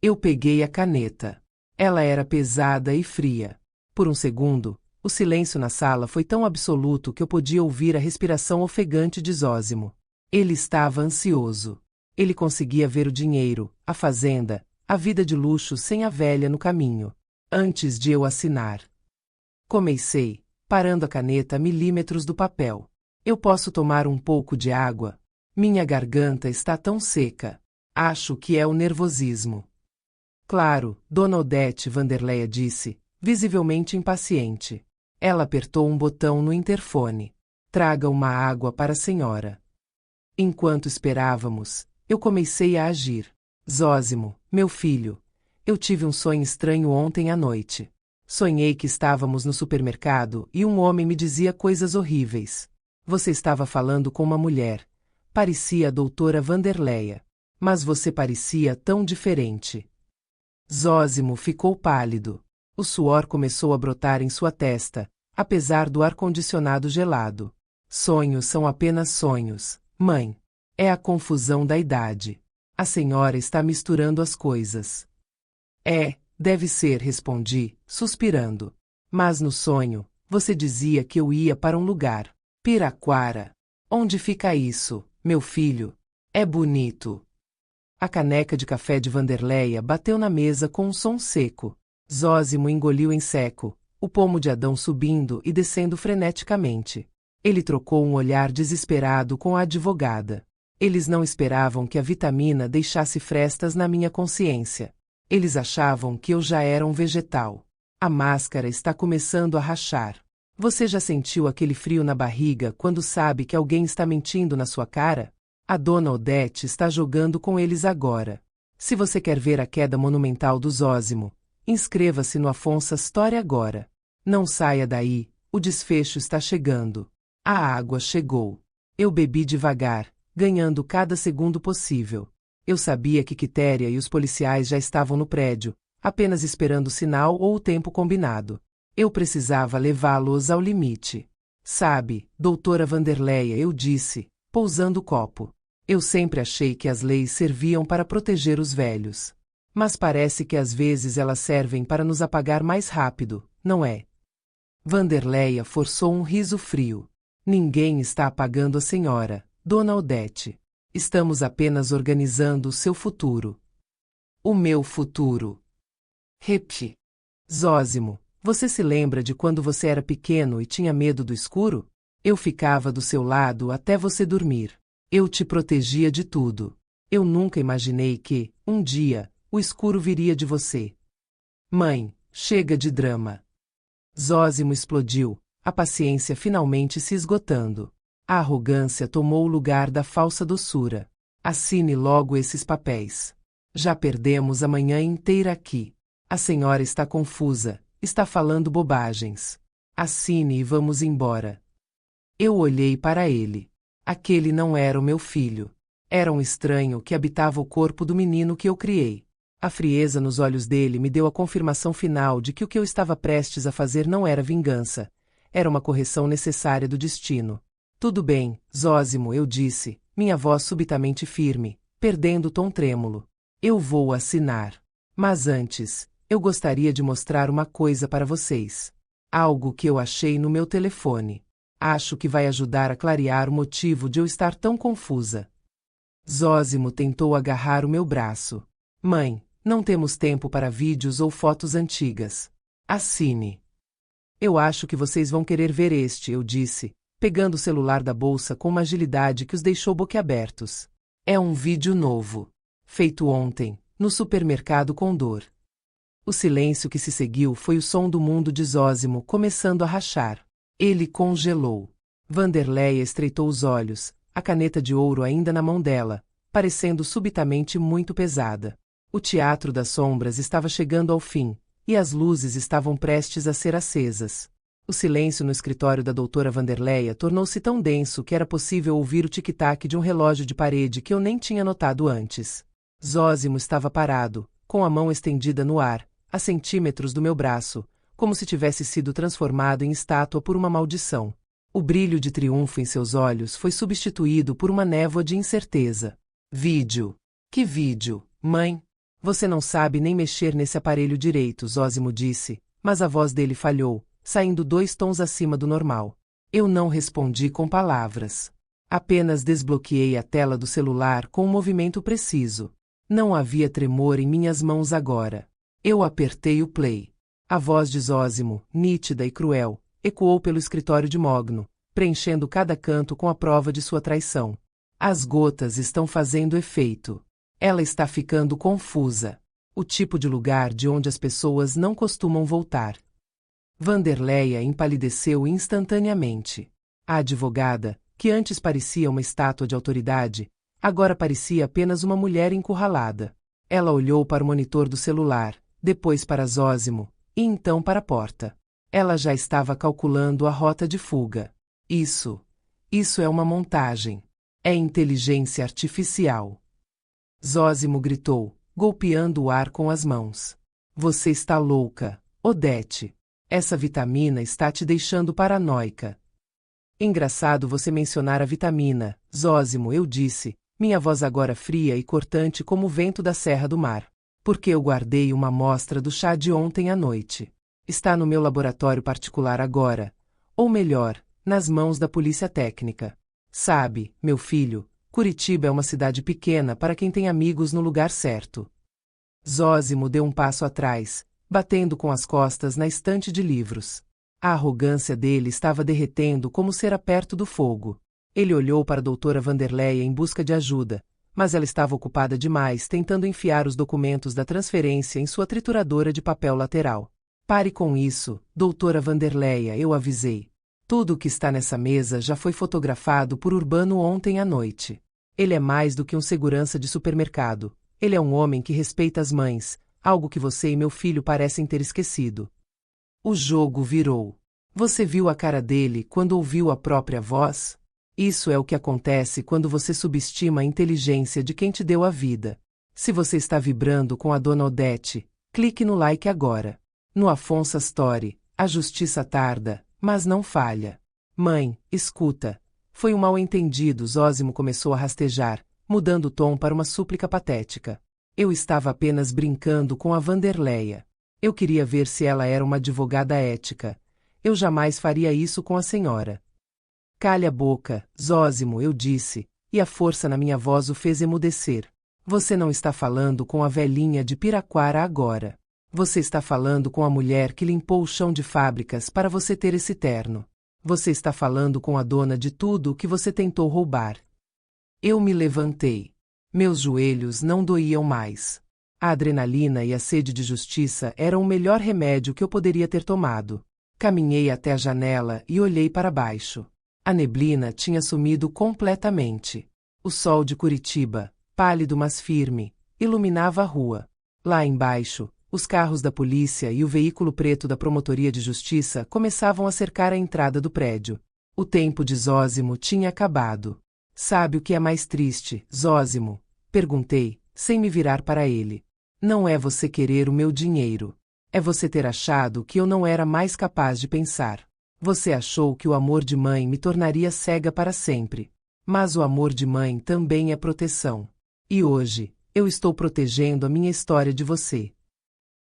Eu peguei a caneta. Ela era pesada e fria. Por um segundo, o silêncio na sala foi tão absoluto que eu podia ouvir a respiração ofegante de Zósimo. Ele estava ansioso. Ele conseguia ver o dinheiro, a fazenda, a vida de luxo sem a velha no caminho. Antes de eu assinar. Comecei, parando a caneta a milímetros do papel. Eu posso tomar um pouco de água? Minha garganta está tão seca. Acho que é o nervosismo. Claro, Dona Odete, Vanderleia disse, visivelmente impaciente. Ela apertou um botão no interfone. Traga uma água para a senhora. Enquanto esperávamos, eu comecei a agir. Zósimo, meu filho, eu tive um sonho estranho ontem à noite. Sonhei que estávamos no supermercado e um homem me dizia coisas horríveis. Você estava falando com uma mulher. Parecia a doutora Vanderleia. Mas você parecia tão diferente. Zósimo ficou pálido. O suor começou a brotar em sua testa, apesar do ar-condicionado gelado. Sonhos são apenas sonhos, mãe. É a confusão da idade. A senhora está misturando as coisas. Deve ser, respondi, suspirando. Mas no sonho, você dizia que eu ia para um lugar. Piraquara. Onde fica isso, meu filho? É bonito. A caneca de café de Wanderleia bateu na mesa com um som seco. Zósimo engoliu em seco, o pomo de Adão subindo e descendo freneticamente. Ele trocou um olhar desesperado com a advogada. Eles não esperavam que a vitamina deixasse frestas na minha consciência. Eles achavam que eu já era um vegetal. A máscara está começando a rachar. Você já sentiu aquele frio na barriga quando sabe que alguém está mentindo na sua cara? A dona Odete está jogando com eles agora. Se você quer ver a queda monumental do Zósimo, inscreva-se no Afonso Story agora. Não saia daí, o desfecho está chegando. A água chegou. Eu bebi devagar, ganhando cada segundo possível. Eu sabia que Quitéria e os policiais já estavam no prédio, apenas esperando o sinal ou o tempo combinado. Eu precisava levá-los ao limite. Sabe, doutora Wanderleia, eu disse, pousando o copo. Eu sempre achei que as leis serviam para proteger os velhos. Mas parece que às vezes elas servem para nos apagar mais rápido, não é? Wanderleia forçou um riso frio. Ninguém está apagando a senhora, dona Odete. Estamos apenas organizando o seu futuro. O meu futuro. Repti. Zósimo, você se lembra de quando você era pequeno e tinha medo do escuro? Eu ficava do seu lado até você dormir. Eu te protegia de tudo. Eu nunca imaginei que, um dia, o escuro viria de você. Mãe, chega de drama. Zósimo explodiu, a paciência finalmente se esgotando. A arrogância tomou o lugar da falsa doçura. Assine logo esses papéis. Já perdemos a manhã inteira aqui. A senhora está confusa, está falando bobagens. Assine e vamos embora. Eu olhei para ele. Aquele não era o meu filho. Era um estranho que habitava o corpo do menino que eu criei. A frieza nos olhos dele me deu a confirmação final de que o que eu estava prestes a fazer não era vingança. Era uma correção necessária do destino. Tudo bem, Zósimo, eu disse, minha voz subitamente firme, perdendo o tom trêmulo. Eu vou assinar. Mas antes, eu gostaria de mostrar uma coisa para vocês. Algo que eu achei no meu telefone. Acho que vai ajudar a clarear o motivo de eu estar tão confusa. Zósimo tentou agarrar o meu braço. Mãe, não temos tempo para vídeos ou fotos antigas. Assine. Eu acho que vocês vão querer ver este, eu disse, pegando o celular da bolsa com uma agilidade que os deixou boquiabertos. É um vídeo novo. Feito ontem, no supermercado Condor. O silêncio que se seguiu foi o som do mundo de Zósimo começando a rachar. Ele congelou. Wanderleia estreitou os olhos, a caneta de ouro ainda na mão dela, parecendo subitamente muito pesada. O teatro das sombras estava chegando ao fim, e as luzes estavam prestes a ser acesas. O silêncio no escritório da doutora Wanderleia tornou-se tão denso que era possível ouvir o tic-tac de um relógio de parede que eu nem tinha notado antes. Zósimo estava parado, com a mão estendida no ar, a centímetros do meu braço, como se tivesse sido transformado em estátua por uma maldição. O brilho de triunfo em seus olhos foi substituído por uma névoa de incerteza. Vídeo. Que vídeo, mãe? Você não sabe nem mexer nesse aparelho direito, Zósimo disse, mas a voz dele falhou, saindo 2 tons acima do normal. Eu não respondi com palavras. Apenas desbloqueei a tela do celular com um movimento preciso. Não havia tremor em minhas mãos agora. Eu apertei o play. A voz de Zósimo, nítida e cruel, ecoou pelo escritório de Mogno, preenchendo cada canto com a prova de sua traição. As gotas estão fazendo efeito. Ela está ficando confusa. O tipo de lugar de onde as pessoas não costumam voltar. Wanderleia empalideceu instantaneamente. A advogada, que antes parecia uma estátua de autoridade, agora parecia apenas uma mulher encurralada. Ela olhou para o monitor do celular, depois para Zósimo, e então para a porta. Ela já estava calculando a rota de fuga. Isso é uma montagem. É inteligência artificial. Zósimo gritou, golpeando o ar com as mãos. Você está louca, Odete. Essa vitamina está te deixando paranoica. Engraçado você mencionar a vitamina, Zósimo, eu disse, minha voz agora fria e cortante como o vento da Serra do Mar. Porque eu guardei uma amostra do chá de ontem à noite. Está no meu laboratório particular agora. Ou melhor, nas mãos da polícia técnica. Sabe, meu filho, Curitiba é uma cidade pequena para quem tem amigos no lugar certo. Zósimo deu um passo atrás, batendo com as costas na estante de livros. A arrogância dele estava derretendo como cera perto do fogo. Ele olhou para a doutora Vanderleia em busca de ajuda, mas ela estava ocupada demais tentando enfiar os documentos da transferência em sua trituradora de papel lateral. Pare com isso, doutora Vanderleia, eu avisei. Tudo o que está nessa mesa já foi fotografado por Urbano ontem à noite. Ele é mais do que um segurança de supermercado. Ele é um homem que respeita as mães, algo que você e meu filho parecem ter esquecido. O jogo virou. Você viu a cara dele quando ouviu a própria voz? Isso é o que acontece quando você subestima a inteligência de quem te deu a vida. Se você está vibrando com a dona Odete, clique no like agora. No Afonso Story, a justiça tarda, mas não falha. Mãe, escuta. Foi um mal-entendido, Zósimo começou a rastejar, mudando o tom para uma súplica patética. Eu estava apenas brincando com a Vanderleia. Eu queria ver se ela era uma advogada ética. Eu jamais faria isso com a senhora. Calhe a boca, Zósimo, eu disse, e a força na minha voz o fez emudecer. Você não está falando com a velhinha de Piraquara agora. Você está falando com a mulher que limpou o chão de fábricas para você ter esse terno. Você está falando com a dona de tudo o que você tentou roubar. Eu me levantei. Meus joelhos não doíam mais. A adrenalina e a sede de justiça eram o melhor remédio que eu poderia ter tomado. Caminhei até a janela e olhei para baixo. A neblina tinha sumido completamente. O sol de Curitiba, pálido mas firme, iluminava a rua. Lá embaixo, os carros da polícia e o veículo preto da Promotoria de Justiça começavam a cercar a entrada do prédio. O tempo de Zósimo tinha acabado. Sabe o que é mais triste, Zósimo? Perguntei, sem me virar para ele. Não é você querer o meu dinheiro. É você ter achado que eu não era mais capaz de pensar. Você achou que o amor de mãe me tornaria cega para sempre. Mas o amor de mãe também é proteção. E hoje, eu estou protegendo a minha história de você.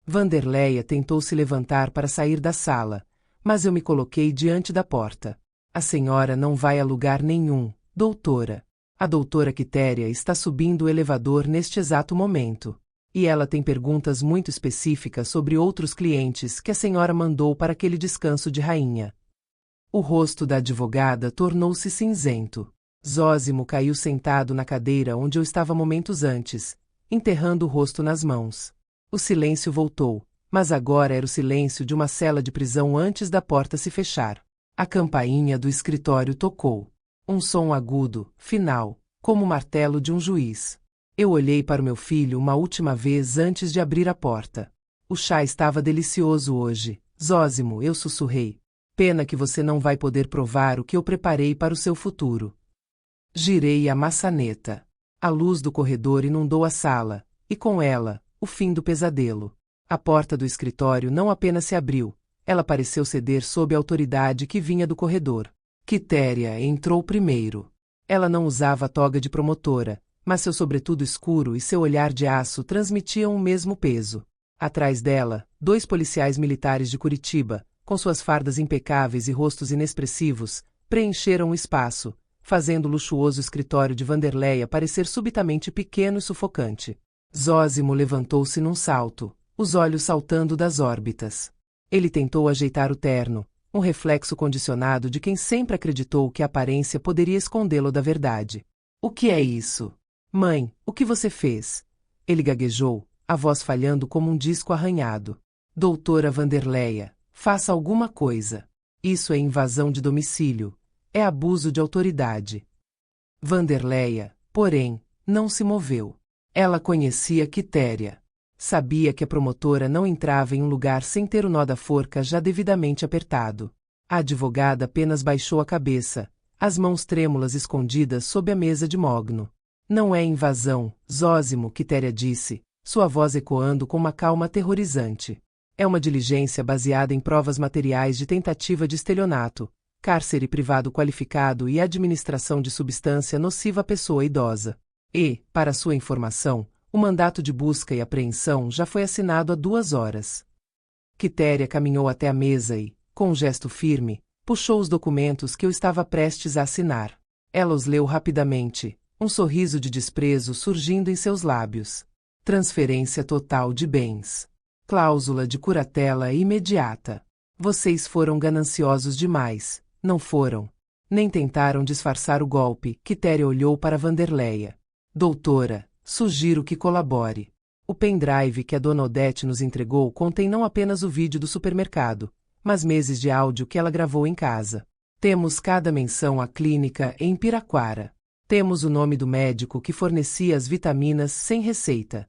Vanderleia tentou se levantar para sair da sala, mas eu me coloquei diante da porta. A senhora não vai a lugar nenhum, doutora. A doutora Quitéria está subindo o elevador neste exato momento. E ela tem perguntas muito específicas sobre outros clientes que a senhora mandou para aquele descanso de rainha. O rosto da advogada tornou-se cinzento. Zósimo caiu sentado na cadeira onde eu estava momentos antes, enterrando o rosto nas mãos. O silêncio voltou, mas agora era o silêncio de uma cela de prisão antes da porta se fechar. A campainha do escritório tocou. Um som agudo, final, como o martelo de um juiz. Eu olhei para o meu filho uma última vez antes de abrir a porta. O chá estava delicioso hoje. Zósimo, eu sussurrei. Pena que você não vai poder provar o que eu preparei para o seu futuro. Girei a maçaneta. A luz do corredor inundou a sala, e com ela, o fim do pesadelo. A porta do escritório não apenas se abriu, ela pareceu ceder sob a autoridade que vinha do corredor. Quitéria entrou primeiro. Ela não usava toga de promotora, mas seu sobretudo escuro e seu olhar de aço transmitiam o mesmo peso. Atrás dela, 2 policiais militares de Curitiba, com suas fardas impecáveis e rostos inexpressivos, preencheram o espaço, fazendo o luxuoso escritório de Vanderleia parecer subitamente pequeno e sufocante. Zósimo levantou-se num salto, os olhos saltando das órbitas. Ele tentou ajeitar o terno, um reflexo condicionado de quem sempre acreditou que a aparência poderia escondê-lo da verdade. O que é isso? Mãe, o que você fez? Ele gaguejou, a voz falhando como um disco arranhado. Doutora Vanderleia, faça alguma coisa. Isso é invasão de domicílio. É abuso de autoridade. Vanderleia, porém, não se moveu. Ela conhecia Quitéria. Sabia que a promotora não entrava em um lugar sem ter o nó da forca já devidamente apertado. A advogada apenas baixou a cabeça, as mãos trêmulas escondidas sob a mesa de mogno. Não é invasão, Zósimo, Quitéria disse, sua voz ecoando com uma calma aterrorizante. É uma diligência baseada em provas materiais de tentativa de estelionato, cárcere privado qualificado e administração de substância nociva à pessoa idosa. E, para sua informação, o mandato de busca e apreensão já foi assinado há 2 horas. Quitéria caminhou até a mesa e, com um gesto firme, puxou os documentos que eu estava prestes a assinar. Ela os leu rapidamente, um sorriso de desprezo surgindo em seus lábios. Transferência total de bens. Cláusula de curatela imediata. Vocês foram gananciosos demais, não foram? Nem tentaram disfarçar o golpe. Quitéria olhou para Wanderleia. Doutora, sugiro que colabore. O pendrive que a dona Odete nos entregou contém não apenas o vídeo do supermercado, mas meses de áudio que ela gravou em casa. Temos cada menção à clínica em Piraquara. Temos o nome do médico que fornecia as vitaminas sem receita.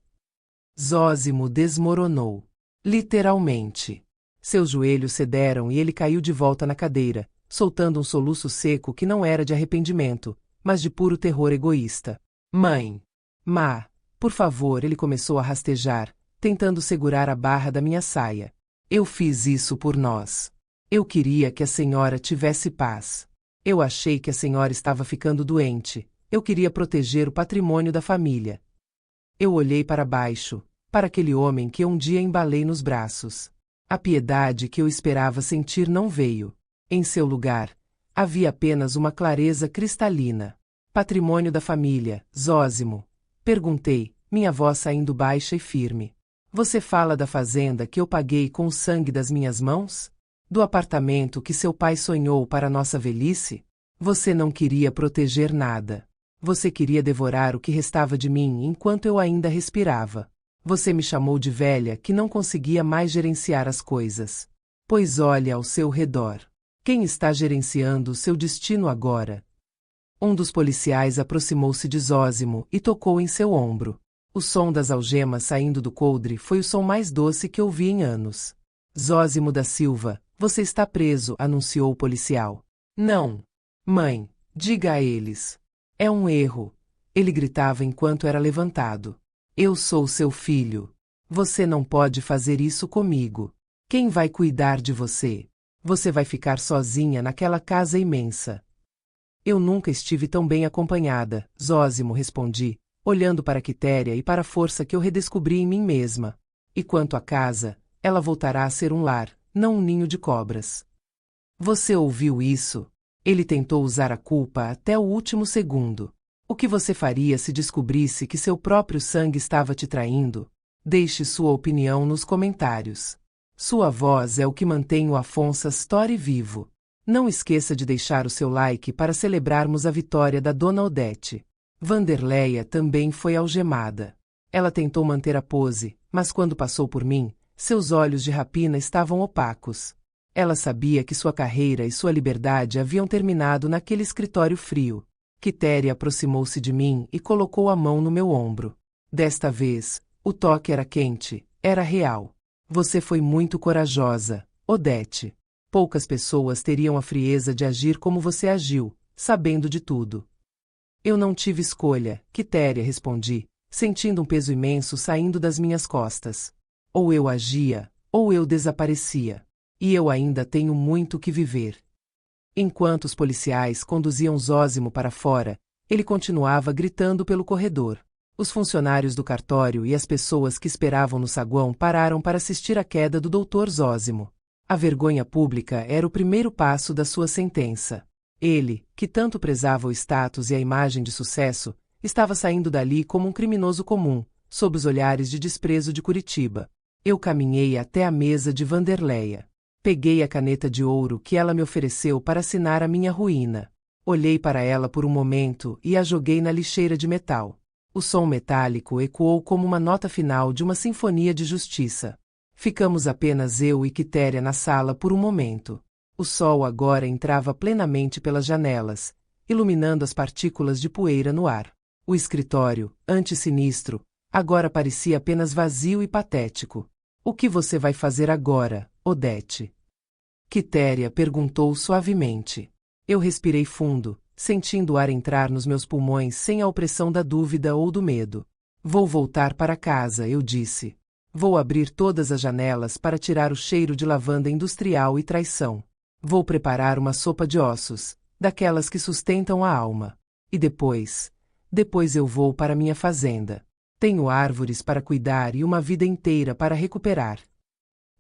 Zósimo desmoronou. Literalmente. Seus joelhos cederam e ele caiu de volta na cadeira, soltando um soluço seco que não era de arrependimento, mas de puro terror egoísta. Mãe! Má! Por favor, ele começou a rastejar, tentando segurar a barra da minha saia. Eu fiz isso por nós. Eu queria que a senhora tivesse paz. Eu achei que a senhora estava ficando doente. Eu queria proteger o patrimônio da família. Eu olhei para baixo, para aquele homem que eu um dia embalei nos braços. A piedade que eu esperava sentir não veio. Em seu lugar, havia apenas uma clareza cristalina. Patrimônio da família, Zósimo. Perguntei, minha voz saindo baixa e firme. Você fala da fazenda que eu paguei com o sangue das minhas mãos? Do apartamento que seu pai sonhou para nossa velhice? Você não queria proteger nada. Você queria devorar o que restava de mim enquanto eu ainda respirava. Você me chamou de velha que não conseguia mais gerenciar as coisas. Pois olhe ao seu redor. Quem está gerenciando o seu destino agora? Um dos policiais aproximou-se de Zósimo e tocou em seu ombro. O som das algemas saindo do coldre foi o som mais doce que ouvi em anos. Zósimo da Silva, você está preso, anunciou o policial. Não. Mãe, diga a eles. É um erro. Ele gritava enquanto era levantado. Eu sou seu filho. Você não pode fazer isso comigo. Quem vai cuidar de você? Você vai ficar sozinha naquela casa imensa. Eu nunca estive tão bem acompanhada, Zósimo, respondi, olhando para Quitéria e para a força que eu redescobri em mim mesma. E quanto à casa, ela voltará a ser um lar, não um ninho de cobras. Você ouviu isso? Ele tentou usar a culpa até o último segundo. O que você faria se descobrisse que seu próprio sangue estava te traindo? Deixe sua opinião nos comentários. Sua voz é o que mantém o Afonso Story vivo. Não esqueça de deixar o seu like para celebrarmos a vitória da dona Odete. Wanderleia também foi algemada. Ela tentou manter a pose, mas quando passou por mim, seus olhos de rapina estavam opacos. Ela sabia que sua carreira e sua liberdade haviam terminado naquele escritório frio. Quitéria aproximou-se de mim e colocou a mão no meu ombro. Desta vez, o toque era quente, era real. Você foi muito corajosa, Odete. Poucas pessoas teriam a frieza de agir como você agiu, sabendo de tudo. Eu não tive escolha, Quitéria, respondi, sentindo um peso imenso saindo das minhas costas. Ou eu agia, ou eu desaparecia. E eu ainda tenho muito que viver. Enquanto os policiais conduziam Zósimo para fora, ele continuava gritando pelo corredor. Os funcionários do cartório e as pessoas que esperavam no saguão pararam para assistir à queda do Dr. Zósimo. A vergonha pública era o primeiro passo da sua sentença. Ele, que tanto prezava o status e a imagem de sucesso, estava saindo dali como um criminoso comum, sob os olhares de desprezo de Curitiba. Eu caminhei até a mesa de Wanderleia. Peguei a caneta de ouro que ela me ofereceu para assinar a minha ruína. Olhei para ela por um momento e a joguei na lixeira de metal. O som metálico ecoou como uma nota final de uma sinfonia de justiça. Ficamos apenas eu e Quitéria na sala por um momento. O sol agora entrava plenamente pelas janelas, iluminando as partículas de poeira no ar. O escritório, antes sinistro, agora parecia apenas vazio e patético. O que você vai fazer agora, Odete? Quitéria perguntou suavemente. Eu respirei fundo, sentindo o ar entrar nos meus pulmões sem a opressão da dúvida ou do medo. Vou voltar para casa, eu disse. Vou abrir todas as janelas para tirar o cheiro de lavanda industrial e traição. Vou preparar uma sopa de ossos, daquelas que sustentam a alma. E depois eu vou para minha fazenda. Tenho árvores para cuidar e uma vida inteira para recuperar.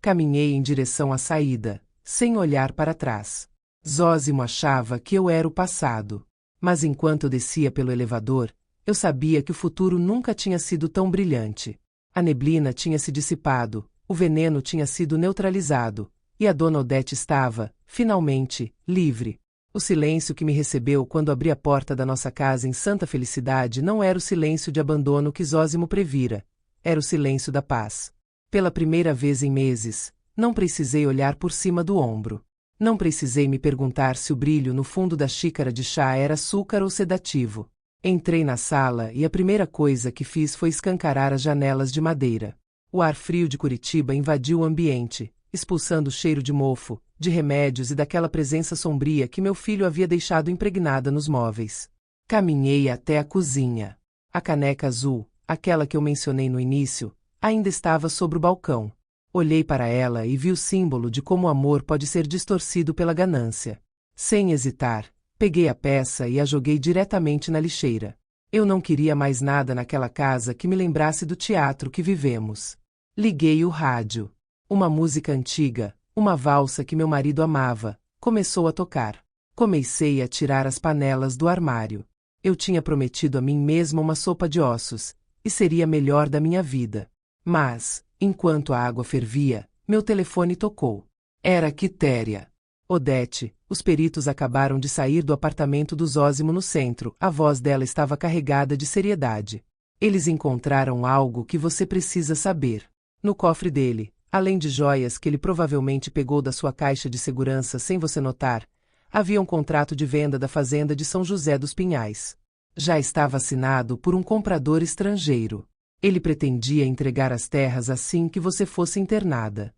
Caminhei em direção à saída, sem olhar para trás. Zósimo achava que eu era o passado. Mas enquanto eu descia pelo elevador, eu sabia que o futuro nunca tinha sido tão brilhante. A neblina tinha se dissipado, o veneno tinha sido neutralizado, e a dona Odete estava, finalmente, livre. O silêncio que me recebeu quando abri a porta da nossa casa em santa felicidade não era o silêncio de abandono que Zósimo previra, era o silêncio da paz. Pela primeira vez em meses, não precisei olhar por cima do ombro. Não precisei me perguntar se o brilho no fundo da xícara de chá era açúcar ou sedativo. Entrei na sala e a primeira coisa que fiz foi escancarar as janelas de madeira. O ar frio de Curitiba invadiu o ambiente, expulsando o cheiro de mofo, de remédios e daquela presença sombria que meu filho havia deixado impregnada nos móveis. Caminhei até a cozinha. A caneca azul, aquela que eu mencionei no início, ainda estava sobre o balcão. Olhei para ela e vi o símbolo de como o amor pode ser distorcido pela ganância. Sem hesitar, peguei a peça e a joguei diretamente na lixeira. Eu não queria mais nada naquela casa que me lembrasse do teatro que vivemos. Liguei o rádio. Uma música antiga, uma valsa que meu marido amava, começou a tocar. Comecei a tirar as panelas do armário. Eu tinha prometido a mim mesma uma sopa de ossos, e seria a melhor da minha vida. Mas, enquanto a água fervia, meu telefone tocou. Era Quitéria. Odete, os peritos acabaram de sair do apartamento do Zósimo no centro. A voz dela estava carregada de seriedade. Eles encontraram algo que você precisa saber. No cofre dele, além de joias que ele provavelmente pegou da sua caixa de segurança sem você notar, havia um contrato de venda da fazenda de São José dos Pinhais. Já estava assinado por um comprador estrangeiro. Ele pretendia entregar as terras assim que você fosse internada.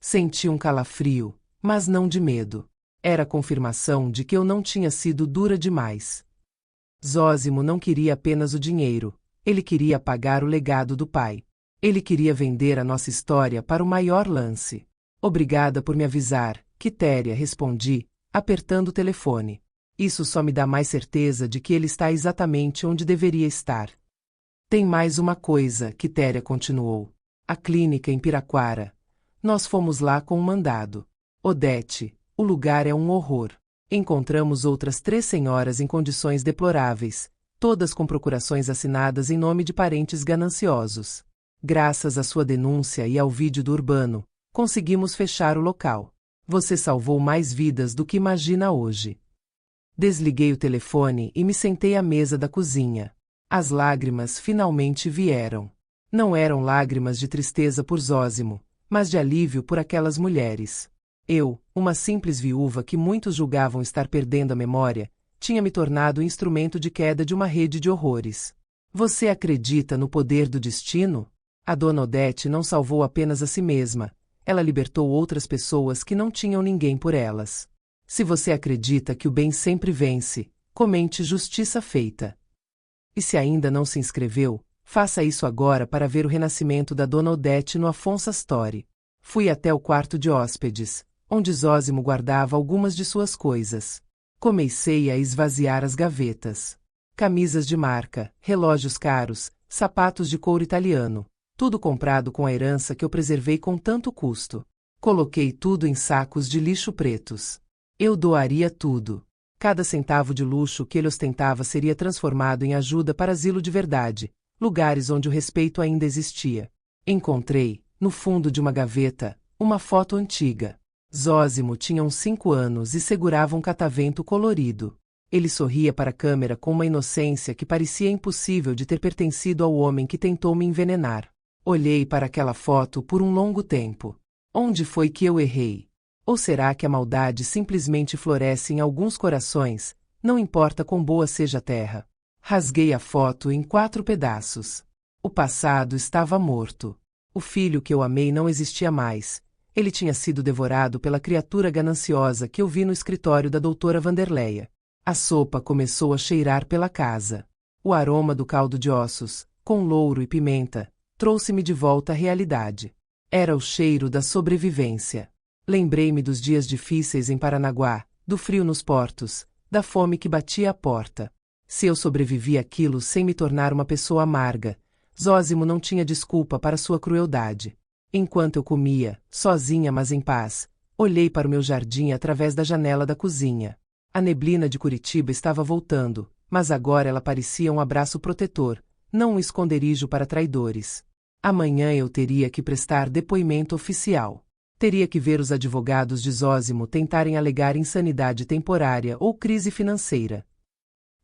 Senti um calafrio, mas não de medo. Era a confirmação de que eu não tinha sido dura demais. Zósimo não queria apenas o dinheiro, ele queria pagar o legado do pai. Ele queria vender a nossa história para o maior lance. Obrigada por me avisar, Quitéria, respondi, apertando o telefone. Isso só me dá mais certeza de que ele está exatamente onde deveria estar. Tem mais uma coisa, Quitéria continuou. A clínica em Piraquara. Nós fomos lá com um mandado. Odete, o lugar é um horror. Encontramos outras 3 senhoras em condições deploráveis, todas com procurações assinadas em nome de parentes gananciosos. Graças à sua denúncia e ao vídeo do Urbano, conseguimos fechar o local. Você salvou mais vidas do que imagina hoje. Desliguei o telefone e me sentei à mesa da cozinha. As lágrimas finalmente vieram. Não eram lágrimas de tristeza por Zósimo, mas de alívio por aquelas mulheres. Eu, uma simples viúva que muitos julgavam estar perdendo a memória, tinha me tornado instrumento de queda de uma rede de horrores. Você acredita no poder do destino? A dona Odete não salvou apenas a si mesma, ela libertou outras pessoas que não tinham ninguém por elas. Se você acredita que o bem sempre vence, comente Justiça Feita. E se ainda não se inscreveu, faça isso agora para ver o renascimento da dona Odete no Afonso Astori. Fui até o quarto de hóspedes, onde Zósimo guardava algumas de suas coisas. Comecei a esvaziar as gavetas. Camisas de marca, relógios caros, sapatos de couro italiano, tudo comprado com a herança que eu preservei com tanto custo. Coloquei tudo em sacos de lixo pretos. Eu doaria tudo. Cada centavo de luxo que ele ostentava seria transformado em ajuda para asilo de verdade, lugares onde o respeito ainda existia. Encontrei, no fundo de uma gaveta, uma foto antiga. Zósimo tinha uns 5 anos e segurava um catavento colorido. Ele sorria para a câmera com uma inocência que parecia impossível de ter pertencido ao homem que tentou me envenenar. Olhei para aquela foto por um longo tempo. Onde foi que eu errei? Ou será que a maldade simplesmente floresce em alguns corações, não importa quão boa seja a terra? Rasguei a foto em 4 pedaços. O passado estava morto. O filho que eu amei não existia mais. Ele tinha sido devorado pela criatura gananciosa que eu vi no escritório da doutora Vanderleia. A sopa começou a cheirar pela casa. O aroma do caldo de ossos, com louro e pimenta, trouxe-me de volta à realidade. Era o cheiro da sobrevivência. Lembrei-me dos dias difíceis em Paranaguá, do frio nos portos, da fome que batia à porta. Se eu sobrevivi àquilo sem me tornar uma pessoa amarga, Zósimo não tinha desculpa para sua crueldade. Enquanto eu comia, sozinha mas em paz, olhei para o meu jardim através da janela da cozinha. A neblina de Curitiba estava voltando, mas agora ela parecia um abraço protetor, não um esconderijo para traidores. Amanhã eu teria que prestar depoimento oficial. Teria que ver os advogados de Zósimo tentarem alegar insanidade temporária ou crise financeira.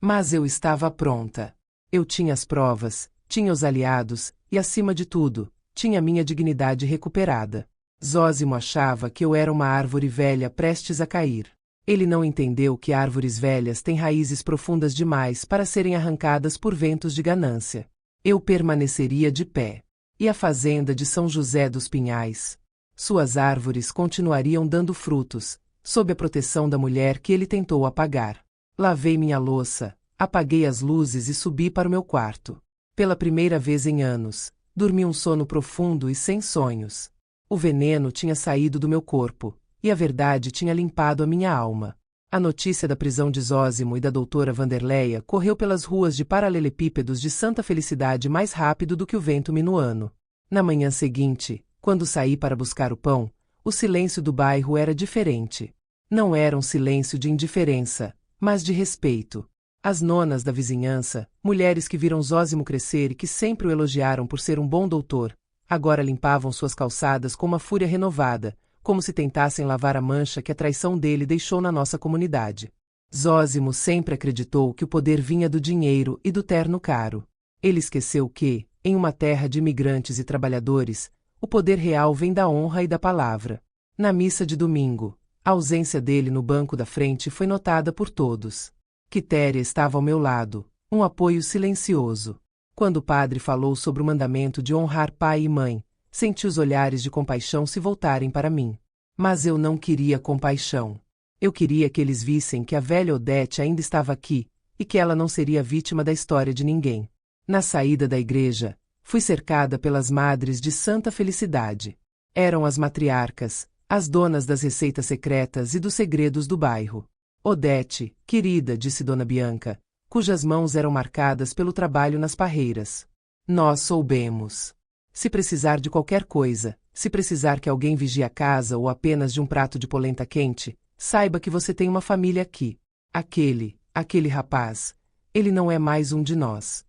Mas eu estava pronta. Eu tinha as provas, tinha os aliados, e acima de tudo, tinha minha dignidade recuperada. Zósimo achava que eu era uma árvore velha prestes a cair. Ele não entendeu que árvores velhas têm raízes profundas demais para serem arrancadas por ventos de ganância. Eu permaneceria de pé. E a fazenda de São José dos Pinhais? Suas árvores continuariam dando frutos, sob a proteção da mulher que ele tentou apagar. Lavei minha louça, apaguei as luzes e subi para o meu quarto. Pela primeira vez em anos, dormi um sono profundo e sem sonhos. O veneno tinha saído do meu corpo, e a verdade tinha limpado a minha alma. A notícia da prisão de Zósimo e da doutora Vanderleia correu pelas ruas de paralelepípedos de Santa Felicidade mais rápido do que o vento minuano. Na manhã seguinte, quando saí para buscar o pão, o silêncio do bairro era diferente. Não era um silêncio de indiferença, mas de respeito. As nonas da vizinhança, mulheres que viram Zósimo crescer e que sempre o elogiaram por ser um bom doutor, agora limpavam suas calçadas com uma fúria renovada, como se tentassem lavar a mancha que a traição dele deixou na nossa comunidade. Zósimo sempre acreditou que o poder vinha do dinheiro e do terno caro. Ele esqueceu que, em uma terra de imigrantes e trabalhadores, o poder real vem da honra e da palavra. Na missa de domingo, a ausência dele no banco da frente foi notada por todos. Quitéria estava ao meu lado, um apoio silencioso. Quando o padre falou sobre o mandamento de honrar pai e mãe, senti os olhares de compaixão se voltarem para mim. Mas eu não queria compaixão. Eu queria que eles vissem que a velha Odete ainda estava aqui, e que ela não seria vítima da história de ninguém. Na saída da igreja, fui cercada pelas madres de Santa Felicidade. Eram as matriarcas, as donas das receitas secretas e dos segredos do bairro. Odete, querida, disse Dona Bianca, cujas mãos eram marcadas pelo trabalho nas parreiras. Nós soubemos. Se precisar de qualquer coisa, se precisar que alguém vigie a casa ou apenas de um prato de polenta quente, saiba que você tem uma família aqui. Aquele rapaz, ele não é mais um de nós.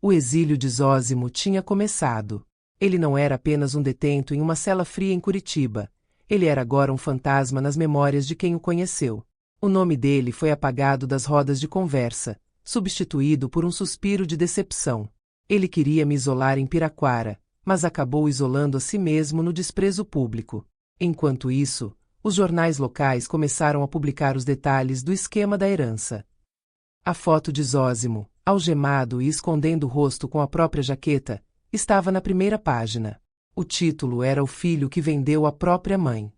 O exílio de Zósimo tinha começado. Ele não era apenas um detento em uma cela fria em Curitiba. Ele era agora um fantasma nas memórias de quem o conheceu. O nome dele foi apagado das rodas de conversa, substituído por um suspiro de decepção. Ele queria me isolar em Piraquara, mas acabou isolando a si mesmo no desprezo público. Enquanto isso, os jornais locais começaram a publicar os detalhes do esquema da herança. A foto de Zósimo, algemado e escondendo o rosto com a própria jaqueta, estava na primeira página. O título era O Filho que Vendeu a Própria Mãe.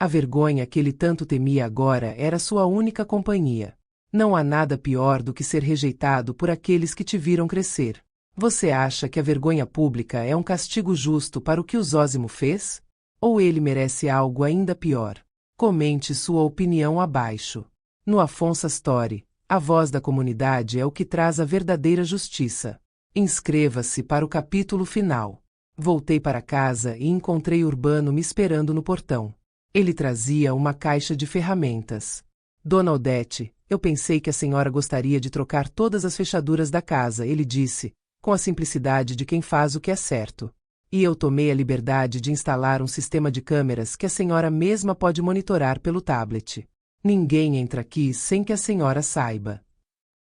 A vergonha que ele tanto temia agora era sua única companhia. Não há nada pior do que ser rejeitado por aqueles que te viram crescer. Você acha que a vergonha pública é um castigo justo para o que o Zósimo fez? Ou ele merece algo ainda pior? Comente sua opinião abaixo. No Afonso Story, a voz da comunidade é o que traz a verdadeira justiça. Inscreva-se para o capítulo final. Voltei para casa e encontrei Urbano me esperando no portão. Ele trazia uma caixa de ferramentas. Dona Odete, eu pensei que a senhora gostaria de trocar todas as fechaduras da casa, ele disse, com a simplicidade de quem faz o que é certo. E eu tomei a liberdade de instalar um sistema de câmeras que a senhora mesma pode monitorar pelo tablet. Ninguém entra aqui sem que a senhora saiba.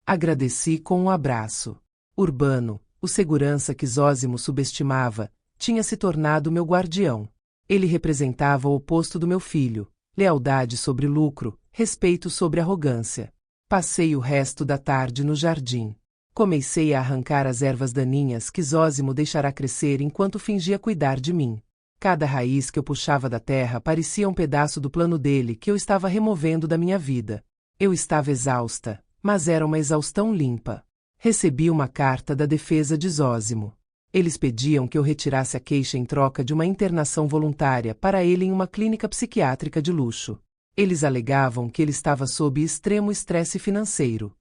Agradeci com um abraço. Urbano, o segurança que Zósimo subestimava, tinha se tornado meu guardião. Ele representava o oposto do meu filho, lealdade sobre lucro, respeito sobre arrogância. Passei o resto da tarde no jardim. Comecei a arrancar as ervas daninhas que Zósimo deixará crescer enquanto fingia cuidar de mim. Cada raiz que eu puxava da terra parecia um pedaço do plano dele que eu estava removendo da minha vida. Eu estava exausta, mas era uma exaustão limpa. Recebi uma carta da defesa de Zósimo. Eles pediam que eu retirasse a queixa em troca de uma internação voluntária para ele em uma clínica psiquiátrica de luxo. Eles alegavam que ele estava sob extremo estresse financeiro.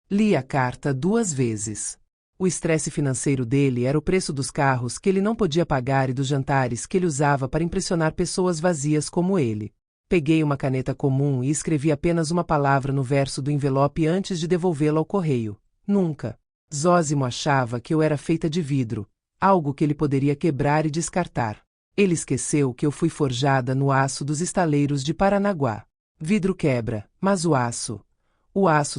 Li a carta 2 vezes. O estresse financeiro dele era o preço dos carros que ele não podia pagar e dos jantares que ele usava para impressionar pessoas vazias como ele. Peguei uma caneta comum e escrevi apenas uma palavra no verso do envelope antes de devolvê-lo ao correio. Nunca. Zósimo achava que eu era feita de vidro, algo que ele poderia quebrar e descartar. Ele esqueceu que eu fui forjada no aço dos estaleiros de Paranaguá. Vidro quebra, mas o aço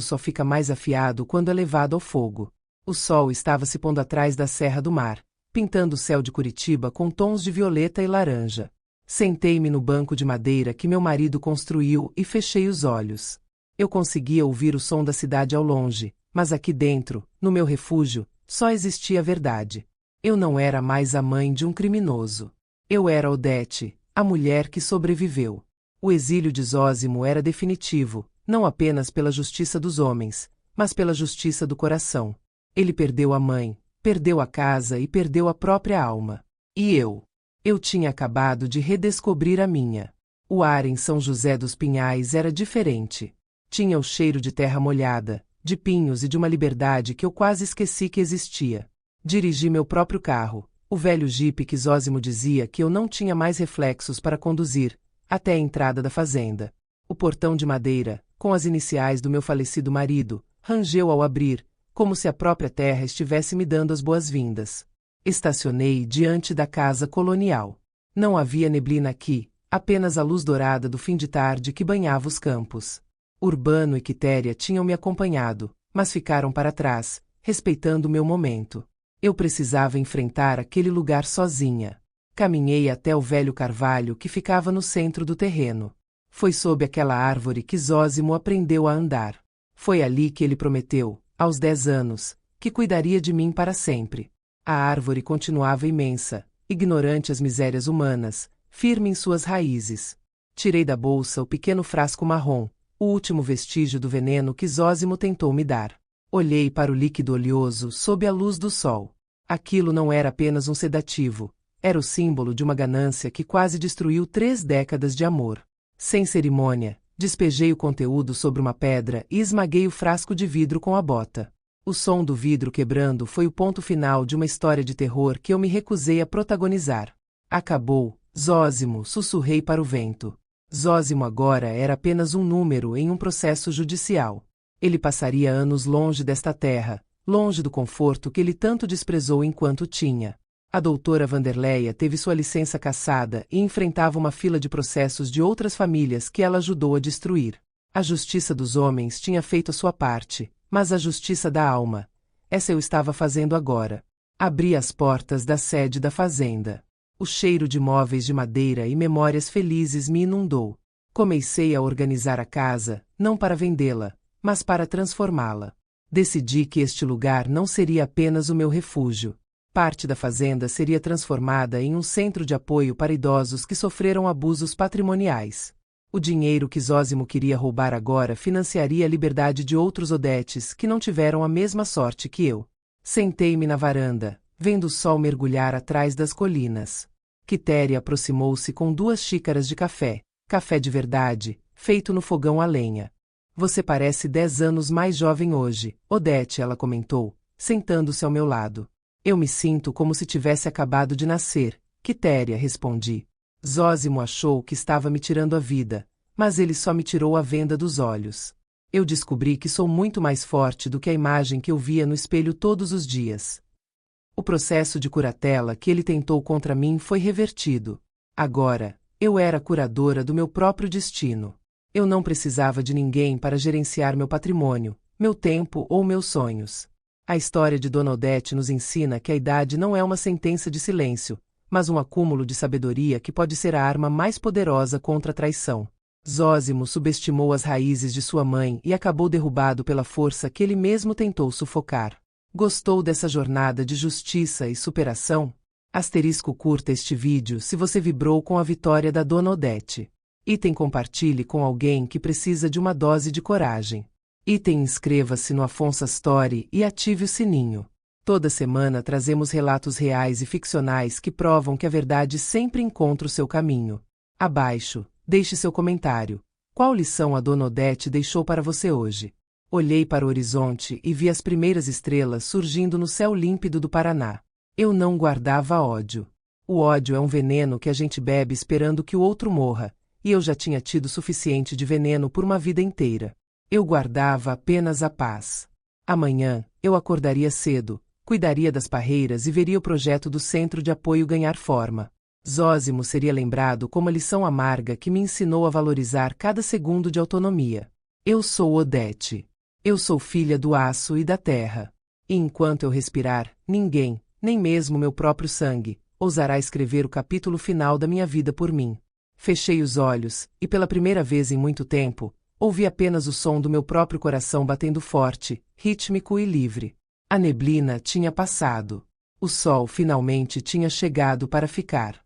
só fica mais afiado quando é levado ao fogo. O sol estava se pondo atrás da Serra do Mar, pintando o céu de Curitiba com tons de violeta e laranja. Sentei-me no banco de madeira que meu marido construiu e fechei os olhos. Eu conseguia ouvir o som da cidade ao longe, mas aqui dentro, no meu refúgio, só existia a verdade. Eu não era mais a mãe de um criminoso. Eu era Odete, a mulher que sobreviveu. O exílio de Zósimo era definitivo, não apenas pela justiça dos homens, mas pela justiça do coração. Ele perdeu a mãe, perdeu a casa e perdeu a própria alma. E eu? Eu tinha acabado de redescobrir a minha. O ar em São José dos Pinhais era diferente. Tinha o cheiro de terra molhada, de pinhos e de uma liberdade que eu quase esqueci que existia. Dirigi meu próprio carro, o velho jipe que Zósimo dizia que eu não tinha mais reflexos para conduzir, até a entrada da fazenda. O portão de madeira, com as iniciais do meu falecido marido, rangeu ao abrir, como se a própria terra estivesse me dando as boas-vindas. Estacionei diante da casa colonial. Não havia neblina aqui, apenas a luz dourada do fim de tarde que banhava os campos. Urbano e Quitéria tinham me acompanhado, mas ficaram para trás, respeitando o meu momento. Eu precisava enfrentar aquele lugar sozinha. Caminhei até o velho carvalho que ficava no centro do terreno. Foi sob aquela árvore que Zósimo aprendeu a andar. Foi ali que ele prometeu, aos 10 anos, que cuidaria de mim para sempre. A árvore continuava imensa, ignorante as misérias humanas, firme em suas raízes. Tirei da bolsa o pequeno frasco marrom, o último vestígio do veneno que Zósimo tentou me dar. Olhei para o líquido oleoso sob a luz do sol. Aquilo não era apenas um sedativo, era o símbolo de uma ganância que quase destruiu 3 décadas de amor. Sem cerimônia, despejei o conteúdo sobre uma pedra e esmaguei o frasco de vidro com a bota. O som do vidro quebrando foi o ponto final de uma história de terror que eu me recusei a protagonizar. Acabou, Zósimo, sussurrei para o vento. Zósimo agora era apenas um número em um processo judicial. Ele passaria anos longe desta terra, longe do conforto que ele tanto desprezou enquanto tinha. A doutora Vanderleia teve sua licença cassada e enfrentava uma fila de processos de outras famílias que ela ajudou a destruir. A justiça dos homens tinha feito a sua parte, mas a justiça da alma, essa eu estava fazendo agora. Abri as portas da sede da fazenda. O cheiro de móveis de madeira e memórias felizes me inundou. Comecei a organizar a casa, não para vendê-la, mas para transformá-la. Decidi que este lugar não seria apenas o meu refúgio. Parte da fazenda seria transformada em um centro de apoio para idosos que sofreram abusos patrimoniais. O dinheiro que Zósimo queria roubar agora financiaria a liberdade de outros Odetes que não tiveram a mesma sorte que eu. Sentei-me na varanda, vendo o sol mergulhar atrás das colinas. Quitéria aproximou-se com 2 xícaras de café de verdade, feito no fogão a lenha. Você parece 10 anos mais jovem hoje, Odete, ela comentou, sentando-se ao meu lado. Eu me sinto como se tivesse acabado de nascer, Quitéria, respondi. Zósimo achou que estava me tirando a vida, mas ele só me tirou a venda dos olhos. Eu descobri que sou muito mais forte do que a imagem que eu via no espelho todos os dias. O processo de curatela que ele tentou contra mim foi revertido. Agora, eu era curadora do meu próprio destino. Eu não precisava de ninguém para gerenciar meu patrimônio, meu tempo ou meus sonhos. A história de Dona Odete nos ensina que a idade não é uma sentença de silêncio, mas um acúmulo de sabedoria que pode ser a arma mais poderosa contra a traição. Zósimo subestimou as raízes de sua mãe e acabou derrubado pela força que ele mesmo tentou sufocar. Gostou dessa jornada de justiça e superação? Curta este vídeo se você vibrou com a vitória da Dona Odete. Compartilhe com alguém que precisa de uma dose de coragem. Inscreva-se no Afonso Story e ative o sininho. Toda semana trazemos relatos reais e ficcionais que provam que a verdade sempre encontra o seu caminho. Abaixo, deixe seu comentário. Qual lição a Dona Odete deixou para você hoje? Olhei para o horizonte e vi as primeiras estrelas surgindo no céu límpido do Paraná. Eu não guardava ódio. O ódio é um veneno que a gente bebe esperando que o outro morra, e eu já tinha tido suficiente de veneno por uma vida inteira. Eu guardava apenas a paz. Amanhã, eu acordaria cedo, cuidaria das parreiras e veria o projeto do Centro de Apoio ganhar forma. Zósimo seria lembrado como a lição amarga que me ensinou a valorizar cada segundo de autonomia. Eu sou Odete. Eu sou filha do aço e da terra. E enquanto eu respirar, ninguém, nem mesmo meu próprio sangue, ousará escrever o capítulo final da minha vida por mim. Fechei os olhos, e pela primeira vez em muito tempo, ouvi apenas o som do meu próprio coração batendo forte, rítmico e livre. A neblina tinha passado. O sol finalmente tinha chegado para ficar.